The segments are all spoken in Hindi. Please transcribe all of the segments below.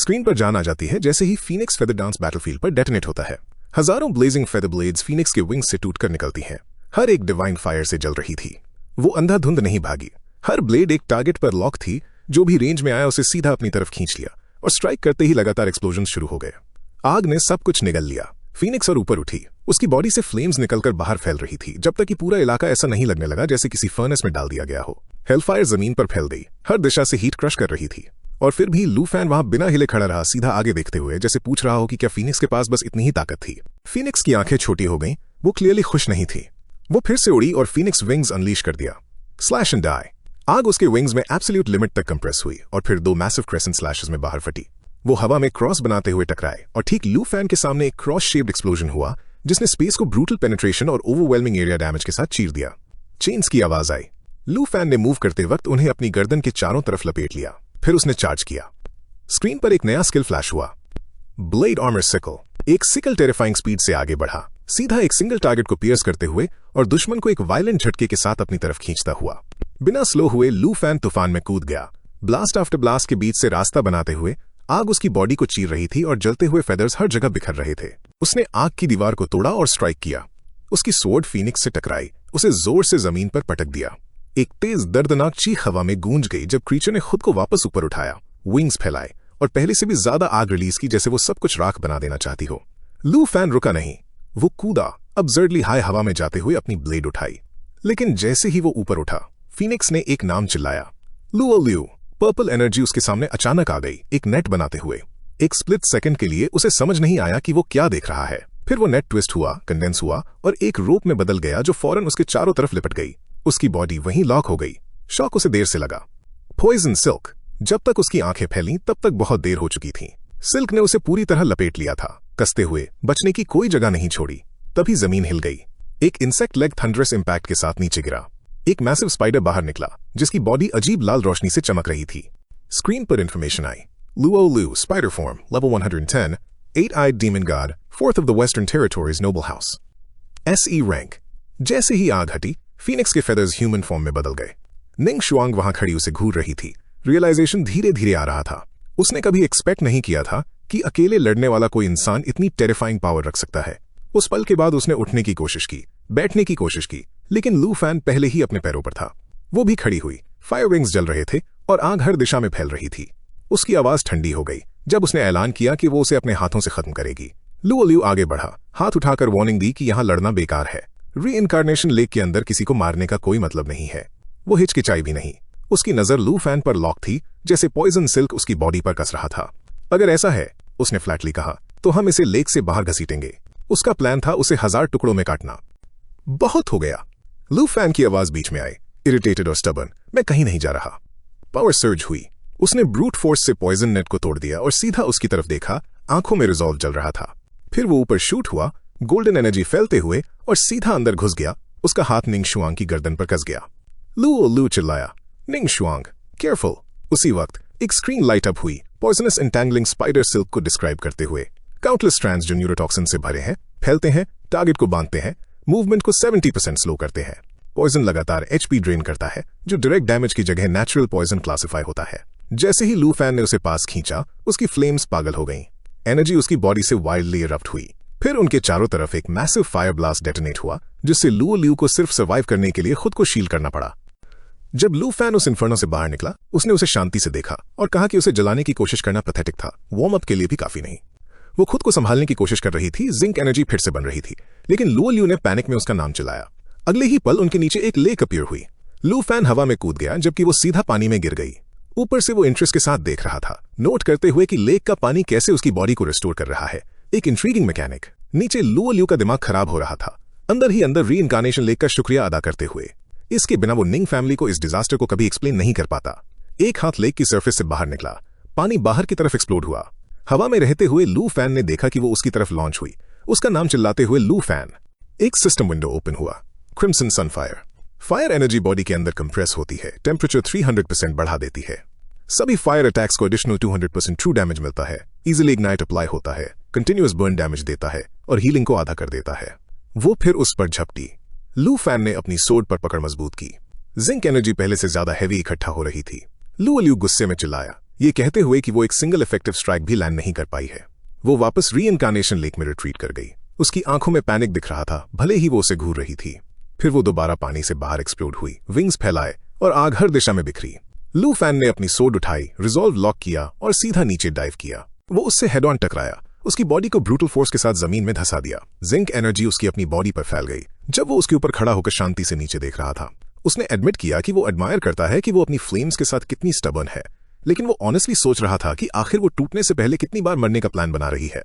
स्क्रीन पर जान आ जाती है जैसे ही फीनिक्स फेदर डांस बैटलफील्ड पर डेटोनेट होता है। हजारों ब्लेजिंग फेदर ब्लेड्स फीनिक्स के विंग्स से टूटकर निकलती हैं। हर एक डिवाइन फायर से जल रही थी। वो अंधाधुंध नहीं भागी। हर ब्लेड एक टारगेट पर लॉक थी। जो भी रेंज में आया उसे सीधा अपनी तरफ खींच लिया और स्ट्राइक करते ही लगातार एक्सप्लोजन शुरू हो गए। आग ने सब कुछ निगल लिया। फीनिक्स और ऊपर उठी। उसकी बॉडी से फ्लेम्स निकलकर बाहर फैल रही थी, जब तक कि पूरा इलाका ऐसा नहीं लगने लगा जैसे किसी फर्नेस में डाल दिया गया हो। हेलफायर जमीन पर फैल गई। हर दिशा से हीट क्रश कर रही थी। और फिर भी लू फैन वहां बिना हिले खड़ा रहा, सीधा आगे देखते हुए, जैसे पूछ रहा हो कि क्या फीनिक्स के पास बस इतनी ही ताकत थी। फीनिक्स की आंखें छोटी हो गईं। वो क्लियरली खुश नहीं थी। वो फिर से उड़ी और फीनिक्स विंग्स अनलीश कर दिया। Slash and die. आग उसके विंग्स में एब्सोल्यूट लिमिट तक कंप्रेस हुई और फिर 2 मैसिव क्रेसेंट स्लैशेस में बाहर फटी। वो हवा में क्रॉस बनाते हुए टकराए और ठीक लू फैन के सामने एक क्रॉस शेप्ड एक्सप्लोजन हुआ जिसने स्पेस को ब्रूटल पेनिट्रेशन और ओवरवेलमिंग एरिया डैमेज के साथ चीर दिया। चेन्स की आवाज आई। लू फैन ने मूव करते वक्त उन्हें अपनी गर्दन के चारों तरफ लपेट लिया। फिर उसने चार्ज किया। स्क्रीन पर एक नया स्किल फ्लैश हुआ। Blade armour sickle. एक सिकल टेरिफाइंग स्पीड से आगे बढ़ा, सीधा एक सिंगल टारगेट को पियर्स करते हुए और दुश्मन को एक वायलेंट झटके के साथ अपनी तरफ खींचता हुआ। बिना स्लो हुए लू फैन तूफान में कूद गया। ब्लास्ट आफ्टर ब्लास्ट के बीच से रास्ता बनाते हुए आग उसकी बॉडी को चीर रही थी और जलते हुए फेदर्स हर जगह बिखर रहे थे। उसने आग की दीवार को तोड़ा और स्ट्राइक किया। उसकी स्वॉर्ड फीनिक्स से टकराई, उसे जोर से जमीन पर पटक दिया। एक तेज दर्दनाक चीख हवा में गूंज गई जब क्रीचर ने खुद को वापस ऊपर उठाया, विंग्स फैलाए और पहले से भी ज्यादा आग रिलीज की जैसे वो सब कुछ राख बना देना चाहती हो। लू फैन रुका नहीं। वो कूदा, अब्सर्डली हाई हवा में जाते हुए अपनी ब्लेड उठाई। लेकिन जैसे ही वो ऊपर उठा, फीनिक्स ने एक नाम चिल्लाया, लू। पर्पल एनर्जी उसके सामने अचानक आ गई, एक नेट बनाते हुए। एक स्प्लिट सेकंड के लिए उसे समझ नहीं आया कि वो क्या देख रहा है। फिर वो नेट ट्विस्ट हुआ, कंडेंस हुआ और एक रोप में बदल गया जो फौरन उसके चारों तरफ लिपट गई। उसकी बॉडी वहीं लॉक हो गई। शॉक उसे देर से लगा। Poison silk. जब तक उसकी आंखें फैलीं तब तक बहुत देर हो चुकी थी। सिल्क ने उसे पूरी तरह लपेट लिया था, कसते हुए, बचने की कोई जगह नहीं छोड़ी। तभी जमीन हिल गई। एक इंसेक्ट लेग थंडरस इंपैक्ट के साथ नीचे गिरा। एक मैसिव स्पाइडर बाहर निकला जिसकी बॉडी अजीब लाल रोशनी से चमक रही थी। स्क्रीन पर इंफॉर्मेशन आई। लू, spider form, level 110, 8-eyed demon god, 4th of the Western Territories noble house. SE rank. जैसे ही आग हटी, फीनिक्स के फेदर्स ह्यूमन फॉर्म में बदल गए। निंग शुआंग वहां खड़ी उसे घूर रही थी। रियलाइजेशन धीरे धीरे आ रहा था। उसने कभी एक्सपेक्ट नहीं किया था कि अकेले लड़ने वाला कोई इंसान इतनी टेरिफाइंग पावर रख सकता है। उस पल के बाद उसने उठने की कोशिश की, बैठने की कोशिश की, लेकिन लू फैन पहले ही अपने पैरों पर था। वो भी खड़ी हुई। फायर विंग्स जल रहे थे और आग हर दिशा में फैल रही थी। उसकी आवाज ठंडी हो गई जब उसने ऐलान किया कि वो उसे अपने हाथों से खत्म करेगी। लू आगे बढ़ा, हाथ उठाकर वार्निंग दी कि यहां लड़ना बेकार है। री-इनकार्नेशन लेक के अंदर किसी को मारने का कोई मतलब नहीं है। वो हिचकिचाई भी नहीं। उसकी नजर लू फैन पर लॉक थी, जैसे पॉइजन सिल्क उसकी बॉडी पर कस रहा था। अगर ऐसा है, उसने फ्लैटली कहा, तो हम इसे लेक से बाहर घसीटेंगे। उसका प्लान था उसे 1000 टुकड़ों में काटना। बहुत हो गया। लू फैन की आवाज बीच में आई, इरिटेटेड और स्टबर्न, मैं कहीं नहीं जा रहा। पावर सर्ज हुई। उसने ब्रूट फोर्स से पॉइजन नेट को तोड़ दिया और सीधा उसकी तरफ देखा। आंखों में रिजॉल्व जल रहा था। फिर वो ऊपर शूट हुआ, गोल्डन एनर्जी फैलते हुए, और सीधा अंदर घुस गया। उसका हाथ निंग शुआंग की गर्दन पर कस गया। लू चिल्लाया, निंग शुआंग, केयरफुल। उसी वक्त एक स्क्रीन लाइट अप हुई, पॉइजनस एंटैंगलिंग स्पाइडर सिल्क को डिस्क्राइब करते हुए। काउंटलेस स्ट्रैंड्स जो न्यूरोटॉक्सिन से भरे हैं, फैलते हैं, टारगेट को बांधते हैं, मूवमेंट को 70% स्लो करते हैं। पॉइजन लगातार HP ड्रेन करता है, जो डायरेक्ट डैमेज की जगह नेचुरल पॉइजन क्लासिफाई होता है। जैसे ही लू फैन ने उसे पास खींचा, उसकी फ्लेम्स पागल हो गईं। एनर्जी उसकी बॉडी से वाइल्डली इरप्ट हुई। फिर उनके चारों तरफ एक मैसिव फायर ब्लास्ट डेटोनेट हुआ, जिससे लू को सिर्फ सर्वाइव करने के लिए खुद को शील्ड करना पड़ा। जब लू फैन उस इन्फर्नो से बाहर निकला, उसने उसे शांति से देखा और कहा कि उसे जलाने की कोशिश करना पैथेटिक था, वार्म अप के लिए भी काफी नहीं। वो खुद को संभालने की कोशिश कर रही थी। जिंक एनर्जी फिर से बन रही थी, लेकिन लू ने पैनिक में उसका नाम चिल्लाया। अगले ही पल उनके नीचे एक लेक अपीयर हुई। लू फैन हवा में कूद गया, जबकि वो सीधा पानी में गिर गई। ऊपर से वो इंटरेस्ट के साथ देख रहा था, नोट करते हुए कि लेक का पानी कैसे उसकी बॉडी को रिस्टोर कर रहा है। एक इंट्रीगिंग मैकेनिक। नीचे लू का दिमाग खराब हो रहा था, अंदर ही अंदर री-इनकार्नेशन लेक का शुक्रिया अदा करते हुए। इसके बिना वो निंग फैमिली को इस डिजास्टर को कभी एक्सप्लेन नहीं कर पाता। एक हाथ लेक की सरफेस से बाहर निकला। पानी बाहर की तरफ एक्सप्लोड हुआ। हवा में रहते हुए लू फैन ने देखा कि वो उसकी तरफ लॉन्च हुई, उसका नाम चिल्लाते हुए लू फैन। एक सिस्टम विंडो ओपन हुआ। Crimson Sunfire. Fire energy body के अंदर कंप्रेस होती है, टेम्परेचर 300% बढ़ा देती है। सभी फायर अटैक्स को एडिशनल 200% ट्रू डैमेज मिलता है। इजिली इग्नाइट अप्लाई होता है, कंटिन्यूअस बर्न डैमेज देता है और हीलिंग को आधा कर देता है। वो फिर उस पर झपटी। लू फैन ने अपनी सोर्ड पर पकड़ मजबूत की। जिंक एनर्जी पहले से ज्यादा हैवी इकट्ठा हो रही थी। लू गुस्से में चिल्लाया, ये कहते हुए कि वो एक सिंगल इफेक्टिव स्ट्राइक भी लैंड नहीं कर पाई है। वो वापस रीइंकार्नेशन लेक में रिट्रीट कर गई। उसकी आंखों में पैनिक दिख रहा था, भले ही वो उसे घूर रही थी। फिर वो दोबारा पानी से बाहर एक्सप्लोड हुई, विंग्स फैलाए और आग हर दिशा में बिखरी। लू फैन ने अपनी सोड उठाई, रिजॉल्व लॉक किया और सीधा नीचे डाइव किया। वो उससे हेड ऑन टकराया, उसकी बॉडी को ब्रूटल फोर्स के साथ जमीन में धंसा दिया। जिंक एनर्जी उसकी अपनी बॉडी पर फैल गई। जब वो उसके ऊपर खड़ा होकर शांति से नीचे देख रहा था, उसने एडमिट किया कि वो एडमायर करता है कि वो अपनी फ्लेम्स के साथ कितनी स्टबर्न है, लेकिन वो ऑनेस्टली सोच रहा था कि आखिर वो टूटने से पहले कितनी बार मरने का प्लान बना रही है।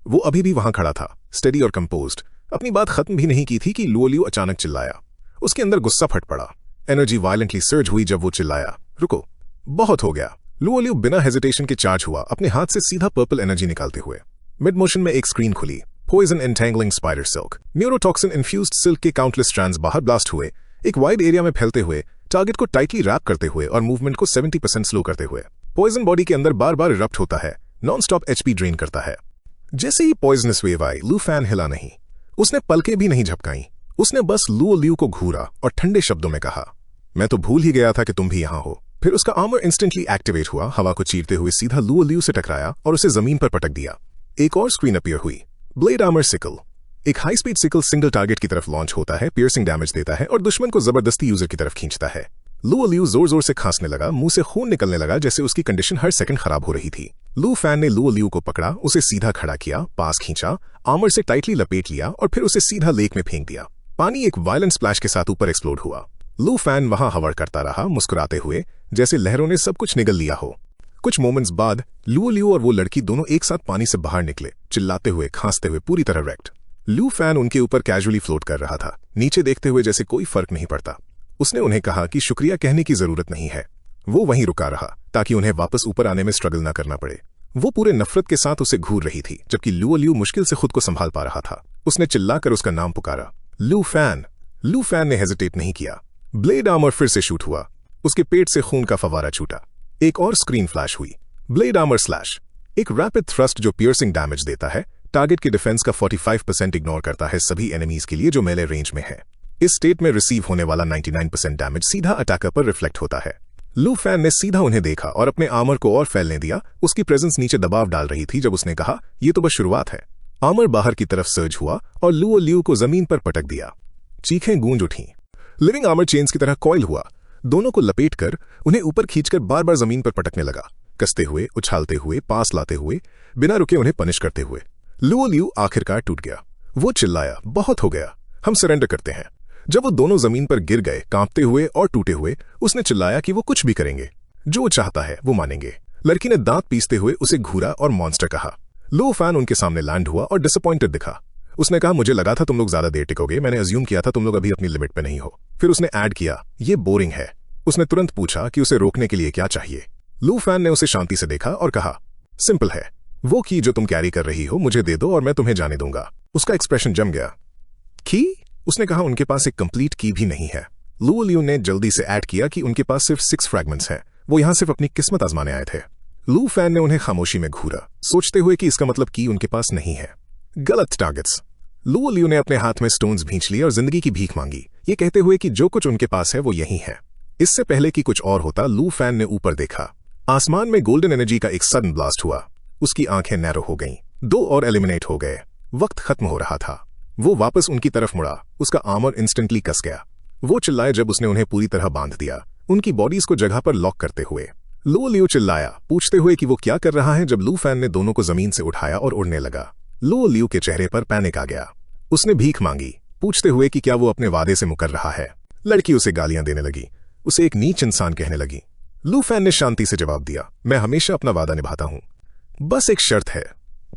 वो अभी भी वहां खड़ा था, स्टेडी और कंपोज्ड। अपनी बात खत्म भी नहीं की थी कि लुओलियू अचानक चिल्लाया। उसके अंदर गुस्सा फट पड़ा। एनर्जी वायलेंटली सर्ज हुई जब वो चिल्लाया, रुको, बहुत हो गया। लुओलियू बिना हेजिटेशन के चार्ज हुआ, अपने हाथ से सीधा पर्पल एनर्जी निकालते हुए। मिड मोशन में एक स्क्रीन खुली, poison entangling spider silk. Neurotoxin infused silk के काउंटलेस स्ट्रैंड्स बाहर ब्लास्ट हुए, एक वाइड एरिया में फैलते हुए, टारगेट को टाइटली रैप करते हुए और मूवमेंट को 70% स्लो करते हुए। पॉइजन बॉडी के अंदर बार बार इरप्ट होता है, नॉन स्टॉप एचपी ड्रेन करता है। जैसे ही पॉइजनस वेव आई, लू फैन हिला नहीं। उसने पलकें भी नहीं झपकाई। उसने बस लुओलियू को घूरा और ठंडे शब्दों में कहा, मैं तो भूल ही गया था कि तुम भी यहां हो। फिर उसका आर्मर इंस्टेंटली एक्टिवेट हुआ, हवा को चीरते हुए सीधा लुओलियू से टकराया और उसे जमीन पर पटक दिया। एक और स्क्रीन अपीयर हुई, ब्लेड आर्मर सिकल। एक high speed sickle single target की तरफ लॉन्च होता है, पियर्सिंग डैमेज देता है और दुश्मन को जबरदस्ती यूजर की तरफ खींचता है। लुओलियू जोर जोर से खांसने लगा, मुंह से खून निकलने लगा, जैसे उसकी कंडीशन हर सेकंड खराब हो रही थी। लू फैन ने लुओलियू को पकड़ा, उसे सीधा खड़ा किया, पास खींचा, आर्मर से टाइटली लपेट लिया और फिर उसे सीधा लेक में फेंक दिया। पानी एक वायलेंट स्प्लैश के साथ ऊपर एक्सप्लोड हुआ। लू फैन वहां हवर करता रहा, मुस्कुराते हुए, जैसे लहरों ने सब कुछ निगल लिया हो। कुछ मोमेंट्स बाद लुओलियू और वो लड़की दोनों एक साथ पानी से बाहर निकले, चिल्लाते हुए, खांसते हुए, पूरी तरह रेक्ट। लू फैन उनके ऊपर कैजुअली फ्लोट कर रहा था, नीचे देखते हुए जैसे कोई फर्क नहीं पड़ता। उसने उन्हें कहा कि शुक्रिया कहने की जरूरत नहीं है। वो वहीं रुका रहा ताकि उन्हें वापस ऊपर आने में स्ट्रगल न करना पड़े। वो पूरे नफरत के साथ उसे घूर रही थी, जबकि लुओलियू मुश्किल से खुद को संभाल पा रहा था। उसने चिल्लाकर उसका नाम पुकारा, लू फैन। लू फैन ने हेजिटेट नहीं किया। ब्लेड आर्मर फिर से शूट हुआ, उसके पेट से खून का फवारा छूटा। एक और स्क्रीन फ्लैश हुई, ब्लेड आर्मर स्लैश। एक रैपिड थ्रस्ट जो पियर्सिंग डैमेज देता है, टारगेट के डिफेंस का 45% इग्नोर करता है सभी एनिमीज के लिए जो मेले रेंज में है। इस स्टेट में रिसीव होने वाला 99% डैमेज सीधा अटैकर पर रिफ्लेक्ट होता है। लू फैन ने सीधा उन्हें देखा और अपने आर्मर को और फैलने दिया। उसकी प्रेजेंस नीचे दबाव डाल रही थी जब उसने कहा, ये तो बस शुरुआत है। आर्मर बाहर की तरफ सर्ज हुआ और लुओलियू को जमीन पर पटक दिया। चीखें गूंज उठीं। लिविंग आर्मर चेन्स की तरह कॉइल हुआ, दोनों को लपेटकर उन्हें ऊपर खींचकर बार बार जमीन पर पटकने लगा, कसते हुए, उछालते हुए, पास लाते हुए, बिना रुके उन्हें पनिश करते हुए। लुओलियू आखिरकार टूट गया। वो चिल्लाया, बहुत हो गया, हम सरेंडर करते हैं। जब वो दोनों जमीन पर गिर गए, कांपते हुए और टूटे हुए, उसने चिल्लाया कि वो कुछ भी करेंगे, जो वो चाहता है वो मानेंगे। लड़की ने दांत पीसते हुए उसे घूरा और मॉन्स्टर कहा। लू फैन उनके सामने लैंड हुआ और डिसअपॉइंटेड दिखा। उसने कहा, मुझे लगा था तुम लोग ज्यादा देर टिकोगे, मैंने अज्यूम किया था तुम लोग अभी अपनी लिमिट पे नहीं हो। फिर उसने ऐड किया, ये बोरिंग है। उसने तुरंत पूछा कि उसे रोकने के लिए क्या चाहिए। लू फैन ने उसे शांति से देखा और कहा, सिंपल है, वो की जो तुम कैरी कर रही हो मुझे दे दो और मैं तुम्हें जाने दूंगा। उसका एक्सप्रेशन जम गया। की? उसने कहा, उनके पास एक कंप्लीट की भी नहीं है। लुओलियू ने जल्दी से ऐड किया कि उनके पास सिर्फ 6 फ्रैगमेंट्स हैं, वो यहां सिर्फ अपनी किस्मत आजमाने आए थे। लू फैन ने उन्हें खामोशी में घूरा, सोचते हुए कि इसका मतलब की उनके पास नहीं है। गलत टारगेट्स। लुओलियू ने अपने हाथ में स्टोन्स भींच लिए और जिंदगी की भीख मांगी, ये कहते हुए कि जो कुछ उनके पास है वो यही है। इससे पहले कि कुछ और होता, लू फैन ने ऊपर देखा। आसमान में गोल्डन एनर्जी का एक सडन ब्लास्ट हुआ। उसकी आंखें नैरो हो गईं, 2 और एलिमिनेट हो गए। वक्त खत्म हो रहा था। वो वापस उनकी तरफ मुड़ा, उसका आर्मर इंस्टेंटली कस गया। वो चिल्लाए जब उसने उन्हें पूरी तरह बांध दिया, उनकी बॉडीज को जगह पर लॉक करते हुए। लुओलियू चिल्लाया, पूछते हुए कि वो क्या कर रहा है, जब लू फैन ने दोनों को जमीन से उठाया और उड़ने लगा। लुओलियू के चेहरे पर पैनिक आ गया। उसने भीख मांगी, पूछते हुए कि क्या वो अपने वादे से मुकर रहा है। लड़की उसे गालियां देने लगी, उसे एक नीच इंसान कहने लगी। लू फैन ने शांति से जवाब दिया, मैं हमेशा अपना वादा निभाता हूं, बस एक शर्त है,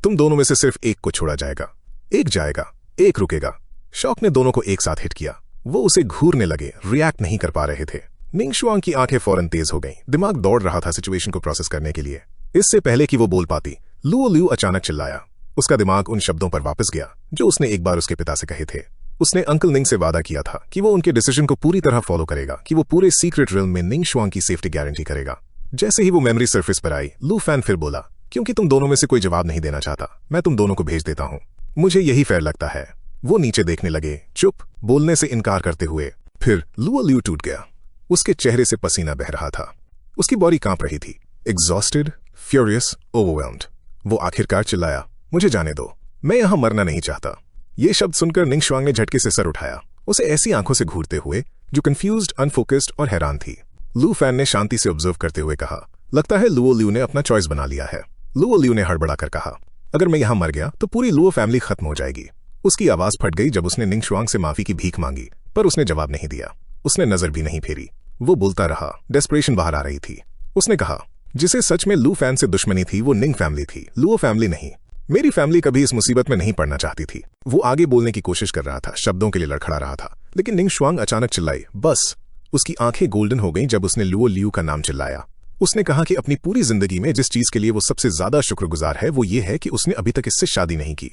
तुम दोनों में से सिर्फ एक को छोड़ा जाएगा। एक जाएगा, एक रुकेगा। शॉक ने दोनों को एक साथ हिट किया। वो उसे घूरने लगे, रिएक्ट नहीं कर पा रहे थे। निंगशुआंग की आंखें फौरन तेज हो गईं, दिमाग दौड़ रहा था सिचुएशन को प्रोसेस करने के लिए। इससे पहले कि वो बोल पाती, लुओलियू अचानक चिल्लाया। उसका दिमाग उन शब्दों पर वापस गया जो उसने एक बार उसके पिता से कहे थे। उसने अंकल निंग से वादा किया था कि वो उनके डिसीजन को पूरी तरह फॉलो करेगा, कि वो पूरे सीक्रेट रिल्म में निंगशुआंग की सेफ्टी गारंटी करेगा। जैसे ही वो मेमोरी सरफेस पर आई, लू फैन फिर बोला, क्योंकि तुम दोनों में से कोई जवाब नहीं देना चाहता, मैं तुम दोनों को भेज देता हूं, मुझे यही फेयर लगता है। वो नीचे देखने लगे, चुप, बोलने से इनकार करते हुए। फिर लुओलियू टूट गया। उसके चेहरे से पसीना बह रहा था, उसकी बॉडी कांप रही थी। Exhausted, furious, overwhelmed. वो आखिरकार चिल्लाया, मुझे जाने दो, मैं यहां मरना नहीं चाहता। ये शब्द सुनकर निंग शुआंग ने झटके से सर उठाया, उसे ऐसी आंखों से घूरते हुए जो कंफ्यूज्ड, अनफोकस्ड और हैरान थी। लू फैन ने शांति से ऑब्जर्व करते हुए कहा, लगता है लुओ लियू ने अपना चॉइस बना लिया है। लुओ लियू ने हड़बड़ाकर कहा, अगर मैं यहां मर गया तो पूरी लुओ फैमिली खत्म हो जाएगी। उसकी आवाज फट गई जब उसने निंग शुआंग से माफी की भीख मांगी, पर उसने जवाब नहीं दिया। उसने नजर भी नहीं फेरी। वो बोलता रहा, डेस्परेशन बाहर आ रही थी। उसने कहा, जिसे सच में लू फैन से दुश्मनी थी वो निंग फैमिली थी, लुओ फैमिली नहीं। मेरी फैमिली कभी इस मुसीबत में नहीं पड़ना चाहती थी। वो आगे बोलने की कोशिश कर रहा था, शब्दों के लिए लड़खड़ा रहा था, लेकिन निंग शुआंग अचानक चिल्लाई, बस। उसकी आंखें गोल्डन हो गईं जब उसने लुओ लियू का नाम चिल्लाया। उसने कहा कि अपनी पूरी जिंदगी में जिस चीज के लिए वो सबसे ज्यादा शुक्रगुजार है वो ये है कि उसने अभी तक इससे शादी नहीं की।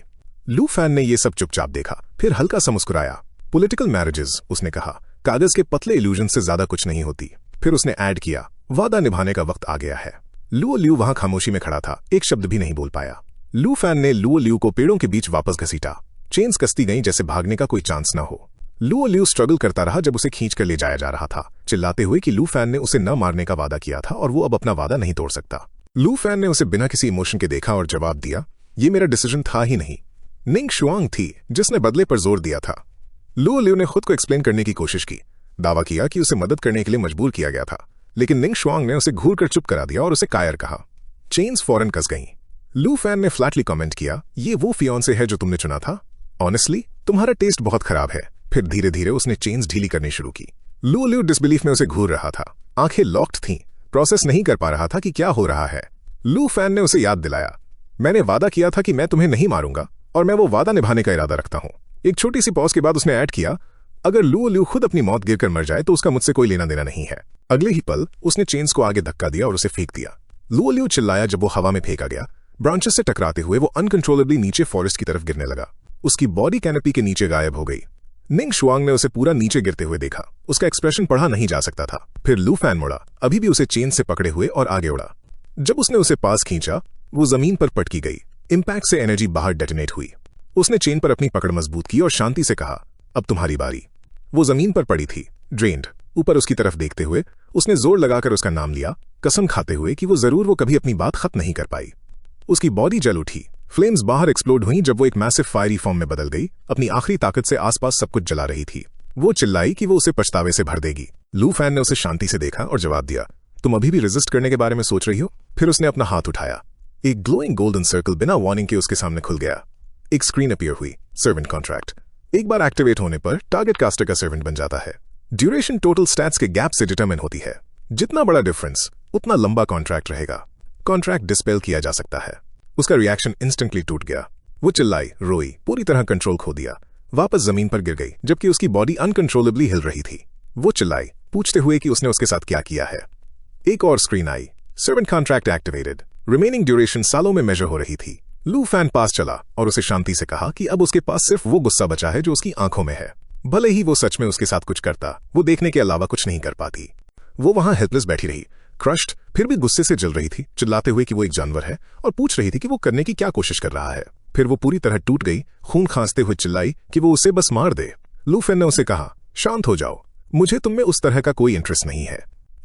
लू फैन ने ये सब चुपचाप देखा, फिर हल्का सा मुस्कुराया। पॉलिटिकल मैरिजेस, उसने कहा, कागज के पतले इल्यूजन से ज्यादा कुछ नहीं होती। फिर उसने ऐड किया, वादा निभाने का वक्त आ गया है। लुओ लियू वहां खामोशी में खड़ा था, एक शब्द भी नहीं बोल पाया। लू फैन ने लुओ लियू को पेड़ों के बीच वापस घसीटा। चेन्स कसती गईं जैसे भागने का कोई चांस न हो। लुओ लियू स्ट्रगल करता रहा जब उसे खींच कर ले जाया जा रहा था, चिल्लाते हुए कि लू फैन ने उसे न मारने का वादा किया था और वो अब अपना वादा नहीं तोड़ सकता। लू फैन ने उसे बिना किसी इमोशन के देखा और जवाब दिया, ये मेरा डिसीजन था ही नहीं, निंग शुआंग थी जिसने बदले पर जोर दिया था। लुओ लियू ने खुद को एक्सप्लेन करने की कोशिश की, दावा किया कि उसे मदद करने के लिए मजबूर किया गया था, लेकिन निंग शुआंग ने उसे घूर कर चुप करा दिया और उसे कायर कहा। चेन्स फौरन कस गईं। लू फैन ने फ्लैटली कमेंट किया, ये वो फियांसे है जो तुमने चुना था? ऑनेस्टली तुम्हारा टेस्ट बहुत खराब है। फिर धीरे धीरे उसने चेन्स ढीली करनी शुरू की। लू लियू डिसबिलीफ में उसे घूर रहा था, आंखें लॉक्ड थीं, प्रोसेस नहीं कर पा रहा था कि क्या हो रहा है। लू फैन ने उसे याद दिलाया, मैंने वादा किया था कि मैं तुम्हें नहीं मारूंगा और मैं वो वादा निभाने का इरादा रखता हूं। एक छोटी सी पॉज के बाद उसने ऐड किया, अगर लुओ लियू खुद अपनी मौत गिरकर मर जाए तो उसका मुझसे कोई लेना देना नहीं है। अगले ही पल उसने चेन्स को आगे धक्का दिया और उसे फेंक दिया। लुओ लियू चिल्लाया जब वो हवा में फेंका गया। ब्रांचेस से टकराते हुए वो अनकंट्रोलेबली नीचे फॉरेस्ट की तरफ गिरने लगा। उसकी बॉडी कैनपी के नीचे गायब हो गई। निंग शुआंग ने उसे पूरा नीचे गिरते हुए देखा। उसका एक्सप्रेशन पढ़ा नहीं जा सकता था। फिर लू फैन मुड़ा, अभी भी उसे चेन से पकड़े हुए, और आगे उड़ा। जब उसने उसे पास खींचा वो जमीन पर पटकी गई। इंपैक्ट से एनर्जी बाहर डेटोनेट हुई। उसने चेन पर अपनी पकड़ मजबूत की और शांति से कहा, अब तुम्हारी बारी। वो जमीन पर पड़ी थी, ड्रेन्ड। ऊपर उसकी तरफ देखते हुए उसने जोर लगाकर उसका नाम लिया, कसम खाते हुए कि वो कभी अपनी बात खत्म नहीं कर पाई। उसकी बॉडी जल उठी। फ्लेम्स बाहर एक्सप्लोड हुई जब वो एक मैसिव फायरी फॉर्म में बदल गई। अपनी आखिरी ताकत से आसपास सब कुछ जला रही थी। वो चिल्लाई कि वो उसे पछतावे से भर देगी। लू फैन ने उसे शांति से देखा और जवाब दिया, तुम अभी भी रेजिस्ट करने के बारे में सोच रही हो? फिर उसने अपना हाथ उठाया। एक ग्लोइंग गोल्डन सर्कल बिना वार्निंग के उसके सामने खुल गया। एक स्क्रीन अपीयर हुई, सर्वेंट कॉन्ट्रैक्ट। एक बार एक्टिवेट होने पर टारगेट कास्टर का सर्वेंट बन जाता है। ड्यूरेशन टोटल स्टैट्स के गैप से डिटरमिन होती है। जितना बड़ा डिफरेंस उतना लंबा कॉन्ट्रैक्ट रहेगा। कॉन्ट्रैक्ट डिस्पेल किया जा सकता है। उसका रिएक्शन इंस्टेंटली टूट गया। वो चिल्लाई, रोई, पूरी तरह कंट्रोल खो दिया। वापस जमीन पर गिर गई जबकि उसकी बॉडी अनकंट्रोलेबली हिल रही थी। वो चिल्लाई, पूछते हुए कि उसने उसके साथ क्या किया है। एक और स्क्रीन आई, servant contract activated. Remaining duration सालों में मेजर हो रही थी। लू फैन पास चला और उसे शांति से कहा कि अब उसके पास सिर्फ वो गुस्सा बचा है जो उसकी आंखों में है। भले ही वो सच में उसके साथ कुछ करता, वो देखने के अलावा कुछ नहीं कर पाती। वो वहां हेल्पलेस बैठी रही, क्रश्ड, फिर भी गुस्से से जल रही थी, चिल्लाते हुए कि वो एक जानवर है और पूछ रही थी कि वो करने की क्या कोशिश कर रहा है। फिर वो पूरी तरह टूट गई, खून खांसते हुए चिल्लाई कि वो उसे बस मार दे। लू फैन ने उसे कहा, शांत हो जाओ, मुझे तुम में उस तरह का कोई इंटरेस्ट नहीं है।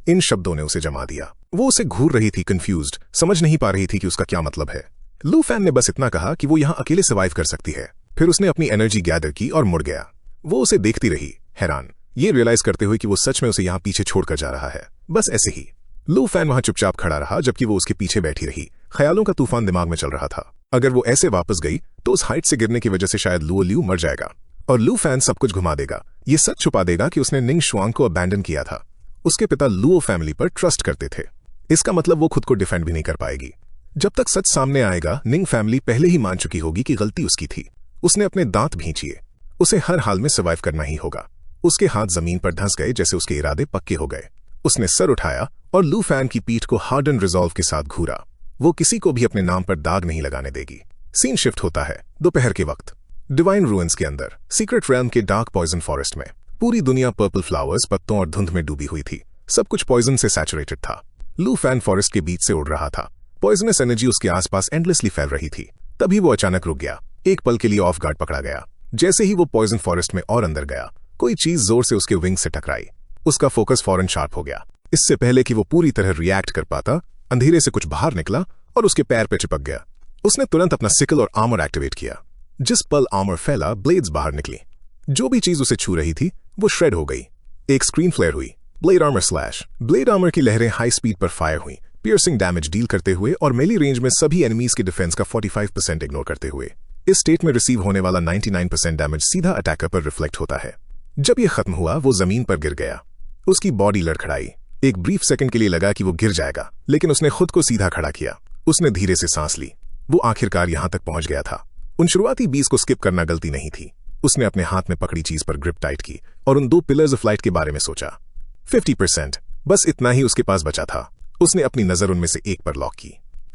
इन शब्दों ने उसे जमा दिया। वो उसे घूर रही थी, कंफ्यूज्ड, समझ नहीं पा रही थी कि उसका क्या मतलब है। लू फैन ने बस इतना कहा कि वो यहां अकेले सर्वाइव कर सकती है। फिर उसने अपनी एनर्जी गैदर की और मुड़ गया। वो उसे देखती रही, हैरान, ये रियलाइज करते हुए कि वो सच में उसे यहां पीछे छोड़कर जा रहा है। बस ऐसे ही लू फैन वहां चुपचाप खड़ा रहा जबकि वो उसके पीछे बैठी रही। ख्यालों का तूफान दिमाग में चल रहा था। अगर वो ऐसे वापस गई तो उस हाइट से गिरने की वजह से शायद लुओ लियू मर जाएगा और लू फैन सब कुछ घुमा देगा। ये सच छुपा देगा कि उसने निंग शुआंग को अबैंडन किया था। उसके पिता लुओ फैमिली पर ट्रस्ट करते थे। इसका मतलब वो खुद को डिफेंड भी नहीं कर पाएगी। जब तक सच सामने आएगा, निंग फैमिली पहले ही मान चुकी होगी कि गलती उसकी थी। उसने अपने दांत भींचिए। उसे हर हाल में सर्वाइव करना ही होगा। उसके हाथ जमीन पर धंस गए जैसे उसके इरादे पक्के हो गए। उसने सर उठाया और लू फैन की पीठ को हार्डन रिजॉल्व के साथ घूरा। वो किसी को भी अपने नाम पर दाग नहीं लगाने देगी। सीन शिफ्ट होता है दोपहर के वक्त, डिवाइन रूइंस के अंदर, सीक्रेट रेल्म के डार्क पॉइजन फॉरेस्ट में। पूरी दुनिया पर्पल फ्लावर्स, पत्तों और धुंध में डूबी हुई थी। सब कुछ पॉइजन से सैचुरेटेड था। लू फैन फॉरेस्ट के बीच से उड़ रहा था। पॉइजनस एनर्जी उसके आसपास एंडलेसली फैल रही थी। तभी वो अचानक रुक गया। एक पल के लिए ऑफ गार्ड पकड़ा गया। जैसे ही वो पॉइजन फॉरेस्ट में और अंदर गया, कोई चीज जोर से उसके विंग से टकराई। उसका फोकस फौरन शार्प हो गया। इससे पहले कि वो पूरी तरह रिएक्ट कर पाता, अंधेरे से कुछ बाहर निकला और उसके पैर पे चिपक गया। उसने तुरंत अपना सिकल और आर्मर एक्टिवेट किया। जिस पल आर्मर फैला, ब्लेड्स बाहर निकली। जो भी चीज उसे छू रही थी वो श्रेड हो गई। एक स्क्रीन फ्लेयर हुई। Blade armour slash. Blade armour की लहरें हाई स्पीड पर फायर हुई, पियर्सिंग डैमेज डील करते हुए और मेली रेंज में सभी एनिमीज के डिफेंस का 45% इग्नोर करते हुए। इस स्टेट में रिसीव होने वाला 99% डैमेज सीधा अटैकर पर रिफ्लेक्ट होता है। जब यह खत्म हुआ वो जमीन पर गिर गया। उसकी बॉडी लड़खड़ाई। एक ब्रीफ सेकंड के लिए लगा कि वो गिर जाएगा, लेकिन उसने खुद को सीधा खड़ा किया। उसने धीरे से सांस ली। वो आखिरकार यहां तक पहुंच गया था। उन शुरुआती 20 को स्किप करना गलती नहीं थी। उसने अपने हाथ में पकड़ी चीज पर ग्रिप टाइट की और उन 2 पिलर्स ऑफ लाइट के बारे में सोचा। 50%, बस इतना ही उसके पास बचा था। उसने अपनी नजर उनमें से एक पर लॉक की।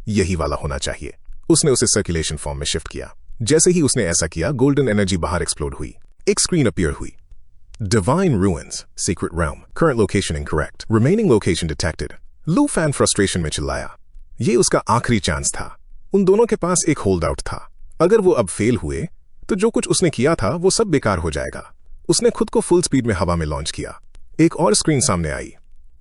यही वाला होना चाहिए। उसने उसे सर्कुलेशन फॉर्म में शिफ्ट किया। जैसे ही उसने ऐसा किया, गोल्डन एनर्जी बाहर एक्सप्लोड हुई। एक स्क्रीन अपीयर हुई। Divine Ruins, Secret Realm, current location incorrect, remaining location detected. लू फैन फ्रस्ट्रेशन में चिल्लाया। ये उसका आखिरी चांस था। उन दोनों के पास एक होल्ड आउट था। अगर वो अब फेल हुए तो जो कुछ उसने किया था वो सब बेकार हो जाएगा। उसने खुद को फुल स्पीड में हवा में लॉन्च किया। एक और स्क्रीन सामने आई।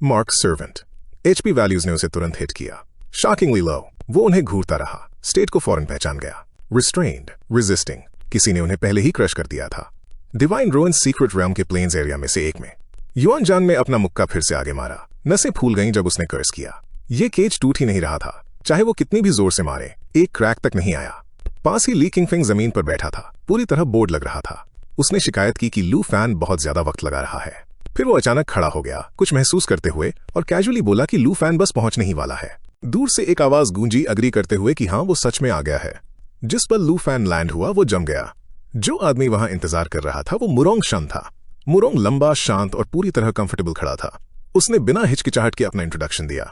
Mark servant. HP वैल्यूज ने उसे तुरंत हिट किया। Shockingly low. वो उन्हें घूरता रहा। स्टेट को फौरन पहचान गया। Restrained, resisting. किसी ने उन्हें पहले ही क्रश कर दिया था। डिवाइन रूइंस सीक्रेट रेल्म के प्लेन्स एरिया में से एक में युआन जांग ने अपना मुक्का फिर से आगे मारा। नसें फूल गईं जब उसने कर्स किया। ये केज टूट ही नहीं रहा था, चाहे वो कितनी भी जोर से मारे। एक क्रैक तक नहीं आया। पास ही ली किंगफिंग जमीन पर बैठा था, पूरी तरह बोर्ड लग रहा था। उसने शिकायत की कि लू फैन बहुत ज्यादा वक्त लगा रहा है। फिर वो अचानक खड़ा हो गया, कुछ महसूस करते हुए, और कैजुअली बोला कि लू फैन बस पहुंचने ही वाला है। दूर से एक आवाज गूंजी, अग्री करते हुए कि हाँ वो सच में आ गया है। जिस पर लू फैन लैंड हुआ वो जम गया। जो आदमी वहां इंतजार कर रहा था वो मुरोंग शन था। मुरोंग लंबा, शांत और पूरी तरह कंफर्टेबल खड़ा था। उसने बिना हिचकिचाहट के अपना इंट्रोडक्शन दिया।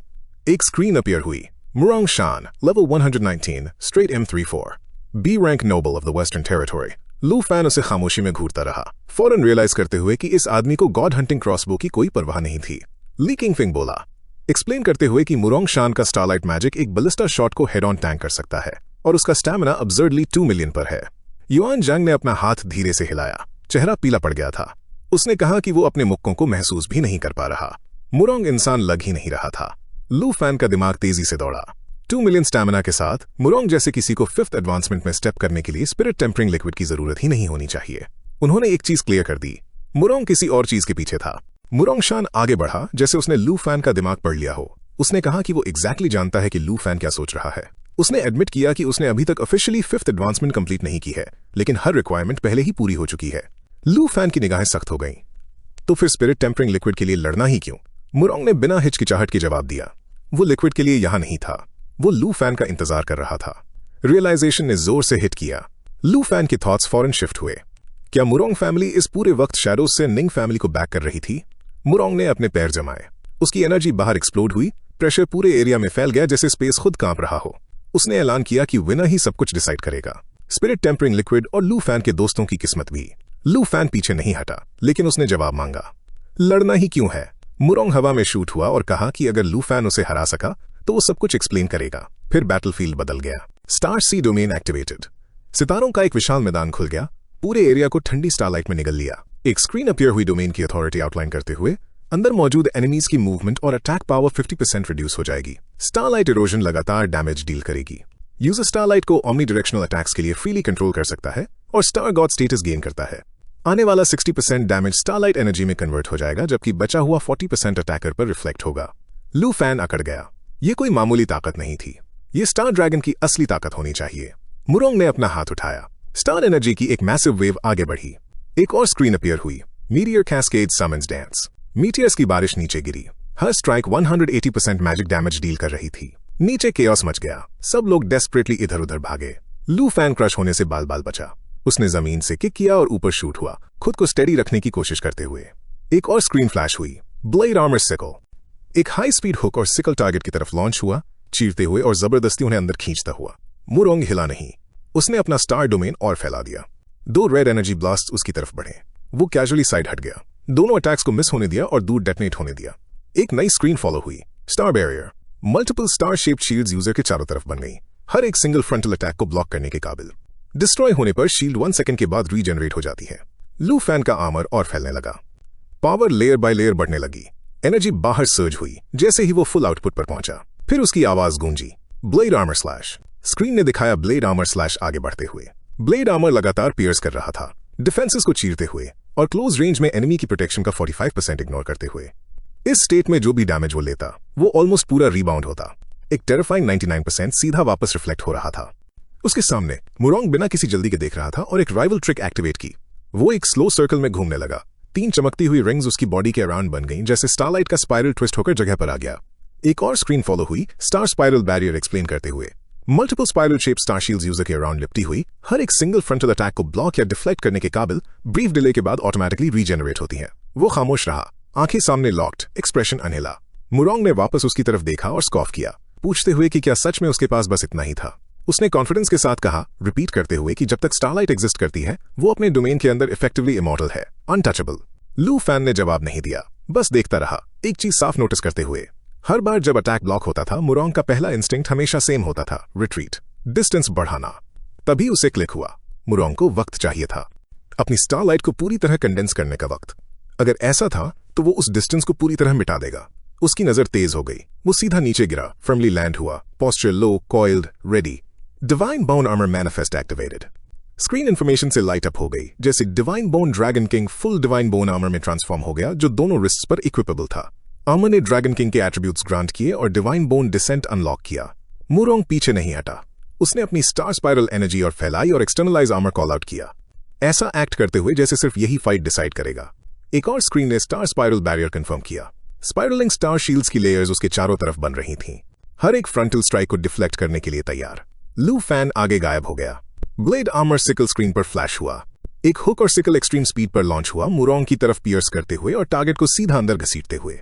एक स्क्रीन अपीयर हुई। Murong Shan, level 119, straight M34, B rank noble of the western territory. Lu Fan उसे खामोशी में घूरता रहा, फौरन रियलाइज करते हुए कि इस आदमी को गॉड हंटिंग क्रॉसबो की कोई परवाह नहीं थी। ली किंगफिंग बोला, एक्सप्लेन करते हुए कि मुरोंग शान का स्टारलाइट मैजिक एक बलिस्टा शॉट को हेड ऑन टैंक कर सकता है और उसका स्टैमिना अब्सर्डली 2 मिलियन पर है। युआन जांग ने अपना हाथ धीरे से हिलाया। चेहरा पीला पड़ गया था। उसने कहा कि वो अपने मुक्कों को महसूस भी नहीं कर पा रहा। मुरोंग इंसान लग ही नहीं रहा था। लू फैन का दिमाग तेजी से दौड़ा। 2 मिलियन स्टैमिना के साथ मुरोंग जैसे किसी को 5th एडवांसमेंट में स्टेप करने के लिए स्पिरिट टेम्परिंग लिक्विड की जरूरत ही नहीं होनी चाहिए। उन्होंने एक चीज क्लियर कर दी, मुरोंग किसी और चीज के पीछे था। मुरोंग शान आगे बढ़ा जैसे उसने लू फैन का दिमाग पढ़ लिया हो। उसने कहा कि वो एग्जैक्टली जानता है कि लू फैन क्या सोच रहा है। उसने एडमिट किया कि उसने अभी तक ऑफिशियली 5th एडवांसमेंट कंप्लीट नहीं की है, लेकिन हर रिक्वायरमेंट पहले ही पूरी हो चुकी है। लू फैन की निगाहें सख्त हो गईं। तो फिर स्पिरिट टेम्परिंग लिक्विड के लिए लड़ना ही क्यों? मुरोंग ने बिना हिचकिचाहट के जवाब दिया। वो लिक्विड के लिए यहां नहीं था, वो लू फैन का इंतजार कर रहा था। रियलाइजेशन ने जोर से हिट किया। लू फैन के थॉट्स फौरन शिफ्ट हुए। क्या मुरोंग फैमिली इस पूरे वक्त शैडोज से निंग फैमिली को बैक कर रही थी? मुरोंग ने अपने पैर जमाए। उसकी एनर्जी बाहर एक्सप्लोड हुई। प्रेशर पूरे एरिया में फैल गया जैसे स्पेस खुद कांप रहा हो। उसने ऐलान किया कि विनर ही सब कुछ डिसाइड करेगा, स्पिरिट टेम्परिंग लिक्विड और लू फैन के दोस्तों की किस्मत भी। लू फैन पीछे नहीं हटा, लेकिन उसने जवाब मांगा, लड़ना ही क्यों है? मुरोंग हवा में शूट हुआ और कहा कि अगर लू फैन उसे हरा सका तो वो सब कुछ एक्सप्लेन करेगा। फिर बैटलफील्ड बदल गया। Star c domain activated. सितारों का एक विशाल मैदान खुल गया। पूरे एरिया को ठंडी स्टारलाइट में निगल लिया। एक स्क्रीन अपीयर हुई डोमेन की अथॉरिटी आउटलाइन करते हुए, अंदर मौजूद एनिमीज की मूवमेंट और अटैक पावर 50% रिड्यूस हो जाएगी। स्टारलाइट इरोजन लगातार डैमेज डील करेगी। यूजर स्टारलाइट को ओमनी डायरेक्शनल अटैक्स के लिए फ्रीली कंट्रोल कर सकता है और स्टार गॉड स्टेटस गेन करता है। आने वाला 60% डैमेज स्टारलाइट एनर्जी में कन्वर्ट हो जाएगा, जबकि बचा हुआ 40% अटैकर पर रिफ्लेक्ट होगा। लू फैन अकड़ गया। ये कोई मामूली ताकत नहीं थी, ये स्टार ड्रैगन की असली ताकत होनी चाहिए। मुरोंग ने अपना हाथ उठाया। स्टार एनर्जी की एक मैसिव वेव आगे बढ़ी। एक और स्क्रीन अपीयर हुई। Meteor cascade summons dance. मीटियर्स की बारिश नीचे गिरी। हर स्ट्राइक 180% मैजिक डैमेज डील कर रही थी। नीचे केओस मच गया। सब लोग डेस्परेटली इधर उधर भागे। लू फैन क्रश होने से बाल बाल बचा। उसने जमीन से किक किया और ऊपर शूट हुआ, खुद को स्टेडी रखने की कोशिश करते हुए। एक और स्क्रीन फ्लैश हुई। Blade armour sickle. एक हाई स्पीड हुक और सिकल टारगेट की तरफ लॉन्च हुआ, चीरते हुए और जबरदस्ती उन्हें अंदर खींचता हुआ। मुरोंग हिला नहीं। उसने अपना स्टार डोमेन और फैला दिया। 2 रेड एनर्जी ब्लास्ट उसकी तरफ बढ़े। वो कैजुअली साइड हट गया। दोनों अटैक्स को मिस होने दिया और दूर डेटनेट होने दिया। एक नई स्क्रीन फॉलो हुई। Star barrier. Multiple star shaped shields user के चारों तरफ बन गई, हर एक सिंगल फ्रंटल अटैक को ब्लॉक करने के काबिल। डिस्ट्रॉय होने पर शील्ड 1 सेकंड के बाद रीजनरेट हो जाती है। लू फैन का आर्मर और फैलने लगा। पावर लेयर बाय लेयर बढ़ने लगी। एनर्जी बाहर सर्ज हुई जैसे ही वो फुल आउटपुट पर पहुंचा। फिर उसकी आवाज गूंजी, ब्लेड आर्मर स्लैश। स्क्रीन ने दिखाया ब्लेड आर्मर स्लैश आगे बढ़ते हुए। ब्लेड आर्मर लगातार पियर्स कर रहा था, डिफेंसेस को चीरते हुए और क्लोज रेंज में एनिमी की प्रोटेक्शन का 45% इग्नोर करते हुए। इस स्टेट में जो भी डैमेज वो लेता वो ऑलमोस्ट पूरा रीबाउंड होता। एक टेरिफाइंग 99% सीधा वापस रिफ्लेक्ट हो रहा था। उसके सामने मुरोंग बिना किसी जल्दी के देख रहा था और एक राइवल ट्रिक एक्टिवेट की। वो एक स्लो सर्कल में घूमने लगा। 3 चमकती हुई रिंग्स उसकी बॉडी के अराउंड बन गईं, जैसे स्टारलाइट का स्पाइरल ट्विस्ट होकर जगह पर आ गया। एक और स्क्रीन फॉलो हुई, स्टार स्पाइरल बैरियर एक्सप्लेन करते हुए। Multiple spiral shape star shields user के अराउंड लिपटी हुई, हर एक सिंगल फ्रंटल अटैक को ब्लॉक या डिफ्लेक्ट करने के काबिल ब्रीफ डिले के बाद ऑटोमेटिकली रीजेनरेट होती हैं। वो खामोश रहा, आंखें सामने लॉक्ड, एक्सप्रेशन अनहिला। मुरोंग ने वापस उसकी तरफ देखा और स्कॉफ किया, पूछते हुए कि क्या सच में उसके पास बस इतना ही था। उसने कॉन्फिडेंस के साथ कहा, रिपीट करते हुए कि जब तक स्टारलाइट एग्जिस्ट करती है वो अपने डोमेन के अंदर इफेक्टिवली इमॉर्टल है, अनटचेबल। लू फैन ने जवाब नहीं दिया, बस देखता रहा, एक चीज साफ नोटिस करते हुए। हर बार जब अटैक ब्लॉक होता था मुरोंग का पहला इंस्टिंक्ट हमेशा सेम होता था, रिट्रीट, डिस्टेंस बढ़ाना। तभी उसे क्लिक हुआ, मुरोंग को वक्त चाहिए था, अपनी स्टारलाइट को पूरी तरह कंडेंस करने का वक्त। अगर ऐसा था तो वो उस डिस्टेंस को पूरी तरह मिटा देगा। उसकी नजर तेज हो गई, वो सीधा नीचे गिरा, फर्मली लैंड हुआ, posture low, coiled, ready. Divine bone armour manifest activated. Screen information से लाइट अप हो गई, जैसे divine bone dragon king full divine bone armour में ट्रांसफॉर्म हो गया, जो दोनों रिस्ट्स पर इक्विपेबल था। आर्मर ने ड्रैगन किंग के एट्रीब्यूट्स ग्रांट किए और डिवाइन बोन डिसेंट अनलॉक किया। मुरोंग पीछे नहीं हटा, उसने अपनी स्टार स्पाइरल एनर्जी और फैलाई और एक्सटर्नलाइज आर्मर कॉल आउट किया, ऐसा एक्ट करते हुए जैसे सिर्फ यही फाइट डिसाइड करेगा। एक और स्क्रीन ने स्टार स्पाइरल बैरियर कंफर्म किया। स्पाइरलिंग स्टार शील्ड्स की लेयर्स उसके चारों तरफ बन रही थीं, हर एक फ्रंटल स्ट्राइक को डिफ्लेक्ट करने के लिए तैयार। लू फैन आगे गायब हो गया। ब्लेड आर्मर सिकल स्क्रीन पर फ्लैश हुआ, एक हुक और सिकल एक्सट्रीम स्पीड पर लॉन्च हुआ, मुरोंग की तरफ पियर्स करते हुए और टारगेट को सीधा अंदर घसीटते हुए।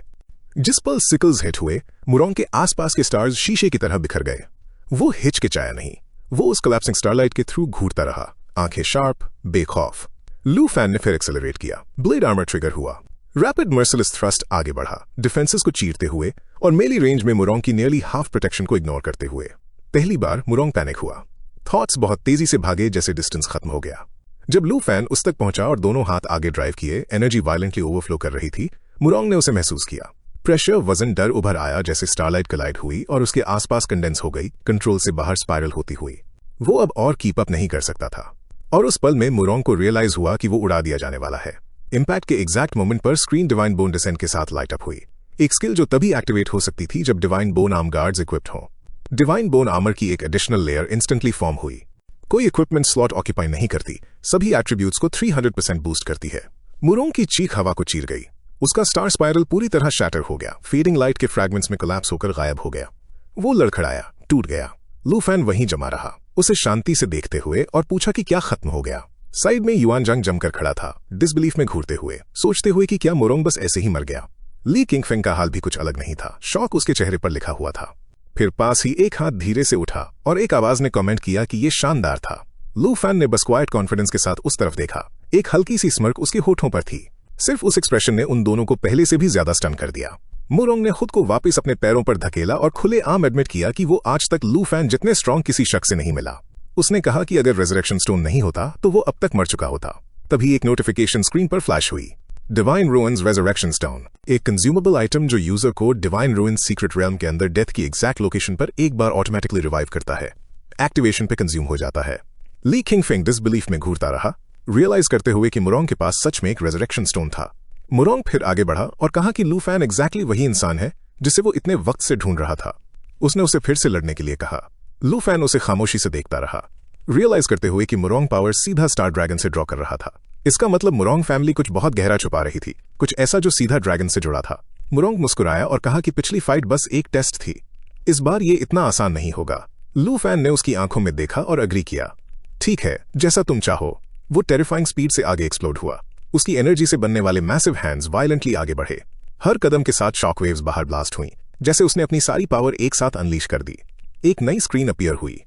जिस पल सिकल्स हिट हुए, मुरोंग के आसपास के स्टार्स शीशे की तरह बिखर गए। वो हिचकिचाया नहीं, वो उस कोलैप्सिंग स्टारलाइट के थ्रू घूरता रहा, आंखें शार्प, बेखौफ। लू फैन ने फिर एक्सेलरेट किया, ब्लेड आर्मर ट्रिगर हुआ, रैपिड मर्सिलेस थ्रस्ट आगे बढ़ा, डिफेंसेस को चीरते हुए और मेली रेंज में मुरोंग की नियरली हाफ प्रोटेक्शन को इग्नोर करते हुए। पहली बार मुरोंग पैनिक हुआ, थॉट्स बहुत तेजी से भागे, जैसे डिस्टेंस खत्म हो गया। जब लू फैन उस तक पहुंचा और दोनों हाथ आगे ड्राइव किए, एनर्जी वायलेंटली ओवरफ्लो कर रही थी, मुरोंग ने उसे महसूस किया। प्रेशर, वजन, डर उभर आया, जैसे स्टारलाइट कोलाइड हुई और उसके आसपास कंडेंस हो गई, कंट्रोल से बाहर स्पाइरल होती हुई। वो अब और कीप अप नहीं कर सकता था और उस पल में मुरोंग को रियलाइज हुआ कि वो उड़ा दिया जाने वाला है। इंपैक्ट के एग्जैक्ट मोमेंट पर स्क्रीन डिवाइन बोन डिसेंट के साथ लाइट अप हुई, एक स्किल जो तभी एक्टिवेट हो सकती थी जब divine bone arm guards equipped हों। डिवाइन बोन आर्मर की एक एडिशनल लेयर इंस्टेंटली फॉर्म हुई, कोई इक्विपमेंट स्लॉट ऑक्यूपाई नहीं करती, सभी एट्रीब्यूट्स को 300% बूस्ट करती है। मुरोंग की चीख हवा को चीर गई, उसका स्टार स्पाइरल पूरी तरह शैटर हो गया, फेडिंग लाइट के फ्रैगमेंट्स में कोलैप्स होकर गायब हो गया। वो लड़खड़ाया, टूट गया। लू फैन वहीं जमा रहा, उसे शांति से देखते हुए और पूछा कि क्या खत्म हो गया। साइड में युआन जंग जमकर खड़ा था, डिसबिलीफ में घूरते हुए, सोचते हुए कि क्या मुरोंग बस ऐसे ही मर गया। ली किंगफेंग का हाल भी कुछ अलग नहीं था, शॉक उसके चेहरे पर लिखा हुआ था। फिर पास ही एक हाथ धीरे से उठा और एक आवाज ने कमेंट किया कि ये शानदार था। लू फैन ने बस क्वाइट कॉन्फिडेंस के साथ उस तरफ देखा, एक हल्की सी स्मर्क उसके होठों पर थी। सिर्फ उस एक्सप्रेशन ने उन दोनों को पहले से भी ज्यादा स्टन कर दिया। मुरोंग ने खुद को वापस अपने पैरों पर धकेला और खुले आम एडमिट किया कि वो आज तक लू फैन जितने स्ट्रांग किसी शख्स से नहीं मिला। उसने कहा कि अगर रेजरेक्शन स्टोन नहीं होता तो वो अब तक मर चुका होता। तभी एक नोटिफिकेशन स्क्रीन पर फ्लैश हुई, डिवाइन रूइंस रेजरेक्शन स्टोन, एक कंज्यूमेबल आइटम जो यूजर को डिवाइन रूइंस सीक्रेट रेल्म के अंदर डेथ की एग्जैक्ट लोकेशन पर एक बार ऑटोमेटिकली रिवाइव करता है, एक्टिवेशन पे कंज्यूम हो जाता है। ली किंगफेंग डिसबिलीफ में घूरता रहा, रियलाइज करते हुए कि मुरोंग के पास सच में एक रेजरेक्शन स्टोन था। मुरोंग फिर आगे बढ़ा और कहा कि लू फैन एग्जैक्टली वही इंसान है जिसे वो इतने वक्त से ढूंढ रहा था। उसने उसे फिर से लड़ने के लिए कहा। लू फैन उसे खामोशी से देखता रहा, रियलाइज करते हुए कि मुरोंग पावर सीधा स्टार ड्रैगन से ड्रॉ कर रहा था। इसका मतलब मुरोंग फैमिली कुछ बहुत गहरा छुपा रही थी, कुछ ऐसा जो सीधा ड्रैगन से जुड़ा था। मुरोंग मुस्कुराया और कहा कि पिछली फाइट बस एक टेस्ट थी, इस बार ये इतना आसान नहीं होगा। लू फैन ने उसकी आंखों में देखा और अग्री किया, ठीक है, जैसा तुम चाहो। वो टेरिफाइंग स्पीड से आगे एक्सप्लोड हुआ, उसकी एनर्जी से बनने वाले मैसिव हैंड्स वायलेंटली आगे बढ़े। हर कदम के साथ शॉकवेव्स बाहर ब्लास्ट हुई, जैसे उसने अपनी सारी पावर एक साथ अनलीश कर दी। एक नई स्क्रीन अपीयर हुई,